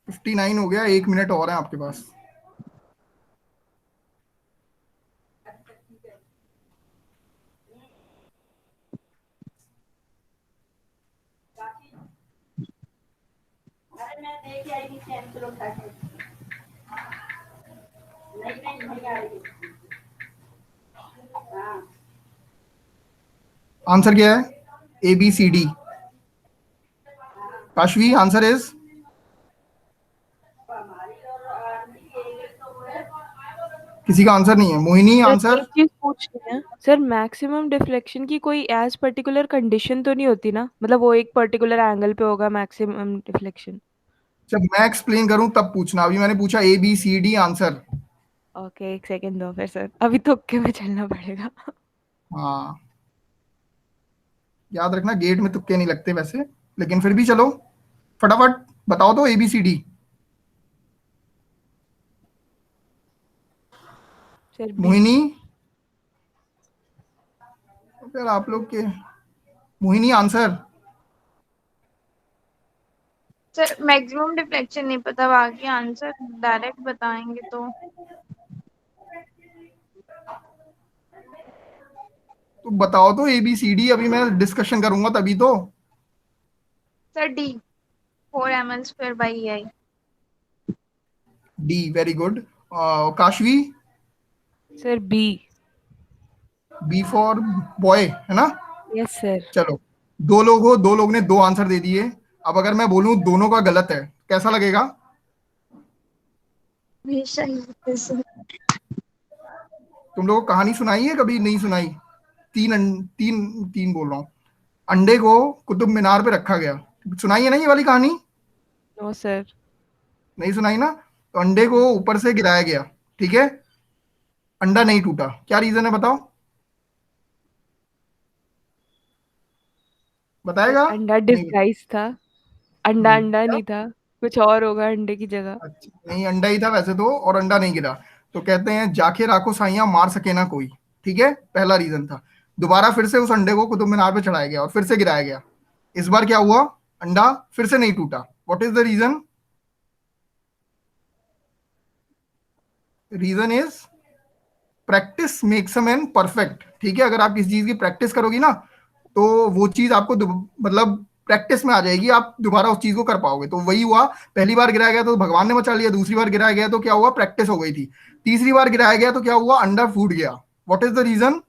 59 हो गया, 1 मिनट और है आपके पास। आंसर क्या है? ABCD। Kashvi, answer is? किसी का आंसर नहीं है। Mohini, sir answer? एक चीज पूछनी है सर, मैक्सिमम डिफ्लेक्शन की कोई एज पर्टिकुलर कंडीशन तो नहीं होती ना, मतलब वो एक पर्टिकुलर एंगल पे होगा मैक्सिमम डिफ्लेक्शन। जब मैं एक्सप्लेन करूं तब पूछना, अभी मैंने पूछा ABCD आंसर। ओके एक सेकेंड दो फिर सर, अभी तुक्के में चलना पड़ेगा। हाँ, याद रखना गेट में तुक्के नहीं लगते वैसे, लेकिन फिर भी चलो फटाफट बताओ तो ABCD। Sir B. मोहिनी, तो फिर आप लोग के Mohini answer. Sir maximum deflection नहीं पता, बाकी आंसर डायरेक्ट बताएंगे तो। तो बताओ तो ABCD, अभी मैं डिस्कशन करूंगा तभी तो। Sir D, 4 ml/EI। D, very good. Kashvi, sir B. B for boy, है ना? Yes sir. चलो, दो लोग हो, दो लोग ने दो आंसर दे दिए। अब अगर मैं बोलूं दोनों का गलत है, कैसा लगेगा? हमेशा ही होते सर। तुम लोगों को कहानी सुनाई है कभी? नहीं सुनाई? तीन तीन बोल रहा हूँ। अंडे को कुतुब मीनार पे रखा गया, सुनाई है ना ये वाली कहानी? No sir. नहीं सुनाई ना? तो अंडे को ऊपर से गिराया गया, ठीक है? अंडा नहीं टूटा, क्या रीजन है बताओ? सर बताएगा? अंडा नहीं डिस्गाइज था। अंडा नहीं अंडा क्या? नहीं था, कुछ और होगा अंडे की जगह। अच्छा, नहीं, अंडा ही था वैसे तो, और अंडा नहीं गिरा। तो कहते हैं जाके राखो साइयां, मार सके ना कोई। ठीक है, पहला रीजन था। दोबारा फिर से उस अंडे को कुतुब मीनार पे चढ़ाया गया और फिर से गिराया गया। इस बार क्या हुआ? अंडा फिर से नहीं टूटा। What is the reason? Reason is practice makes a man perfect. ठीक है, अगर आप किसी चीज की प्रैक्टिस करोगी ना, तो वो चीज आपको मतलब प्रैक्टिस में आ जाएगी, आप दोबारा उस चीज को कर पाओगे। तो वही हुआ, पहली बार गिराया गया तो भगवान ने बचा लिया, दूसरी बार गिराया गया तो क्या हुआ? प्रैक्टिस हो गई थी। तीसरी बार गिराया गया तो क्या हुआ? अंडा फूट गया। What is the reason?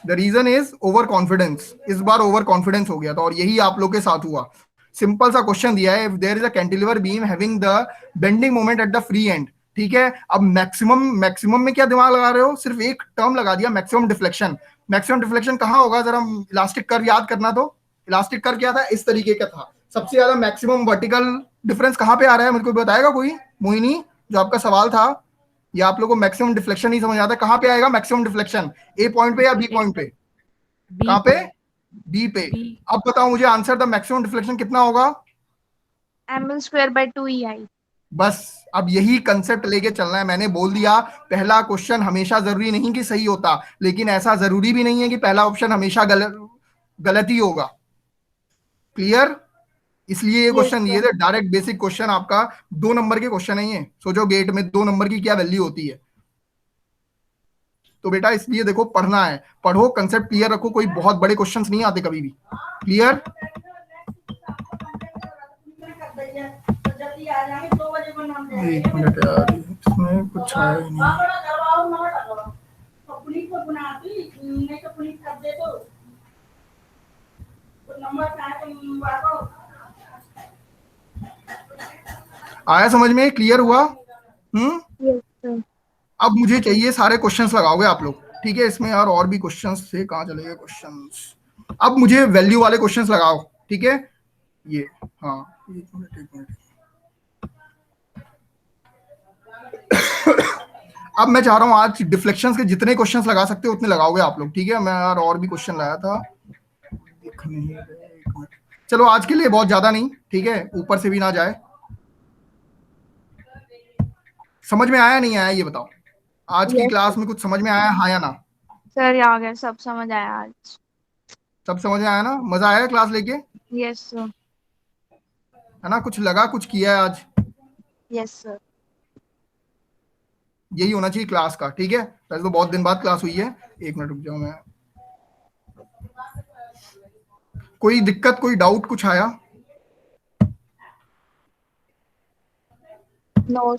The reason is over confidence. इस बार ओवर कॉन्फिडेंस हो गया था, और यही आप लोग के साथ हुआ। सिंपल सा क्वेश्चन दिया है, if there is a cantilever beam having the bending moment at the free end. ठीक है, अब मैक्सिमम, मैक्सिमम में क्या दिमाग लगा रहे हो? सिर्फ एक टर्म लगा दिया, मैक्सिमम डिफ्लेक्शन। मैक्सिमम डिफ्लेक्शन कहाँ होगा? जरा इलास्टिक कर्व याद करना। तो इलास्टिक कर्व क्या था? इस तरीके का था। सबसे ज्यादा मैक्सिमम वर्टिकल डिफरेंस कहाँ पे आ रहा है? मेरे को बताएगा कोई? मोहिनी, जो आपका सवाल था, या आप लोगों को मैक्सिमम डिफ्लेक्शन नहीं समझ आता, कहाँ पे आएगा मैक्सिमम डिफ्लेक्शन? ए पॉइंट पे या बी पॉइंट पे? बी कहाँ पे? पे। बी पे। बी। अब बताओ मुझे आंसर, द मैक्सिमम डिफ्लेक्शन कितना होगा? ml/2EI। बस, अब यही कंसेप्ट लेके चलना है। मैंने बोल दिया, पहला क्वेश्चन हमेशा जरूरी नहीं कि सही होता, लेकिन ऐसा जरूरी भी नहीं है कि पहला ऑप्शन हमेशा गलत ही होगा। क्लियर? इसलिए ये यस क्वेश्चन दिए सर। थे, डायरेक्ट बेसिक क्वेश्चन आपका। 2 नंबर के क्वेश्चन है ये। सोचो गेट में 2 नंबर की क्या वैल्यू होती है। तो बेटा इसलिए देखो, पढ़ना है, पढ़ो, कंसेप्ट क्लियर रखो, कोई बहुत बड़े क्वेश्चंस नहीं आते कभी भी। क्लियर? एक मिनट यार, इसमें कुछ आया ही नहीं। आया समझ में? क्लियर हुआ? Yes sir. अब मुझे चाहिए, सारे क्वेश्चंस लगाओगे आप लोग, ठीक है? इसमें यार और भी क्वेश्चंस थे, कहाँ चले गए क्वेश्चंस? अब मुझे वैल्यू वाले क्वेश्चंस लगाओ, ठीक है? ये, हाँ, एक मिनट एक मिनट। अब मैं चाह रहा हूँ आज डिफ्लेक्शंस के जितने क्वेश्चंस लगा सकते हो उतने लगाओगे आप लोग, ठीक है? मैं यार और भी क्वेश्चन लाया था, दिख नहीं रहे, एक मिनट। चलो आज के लिए बहुत ज्यादा नहीं, ठीक है? ऊपर से भी ना जाए। समझ में आया नहीं आया ये बताओ? आज की यस क्लास में कुछ समझ में आया, हाँ या ना? सर, आ गया, सब समझ आया आज। सब समझ में आया ना? मजा आया क्लास लेके? Yes sir. है ना? कुछ लगा, कुछ किया है आज? Yes sir. यही होना चाहिए क्लास का, ठीक है? वैसे तो बहुत दिन बाद क्लास हुई है। एक मिनट रुक जाओ, मैं, कोई दिक्कत, कोई डाउट कुछ आया? नो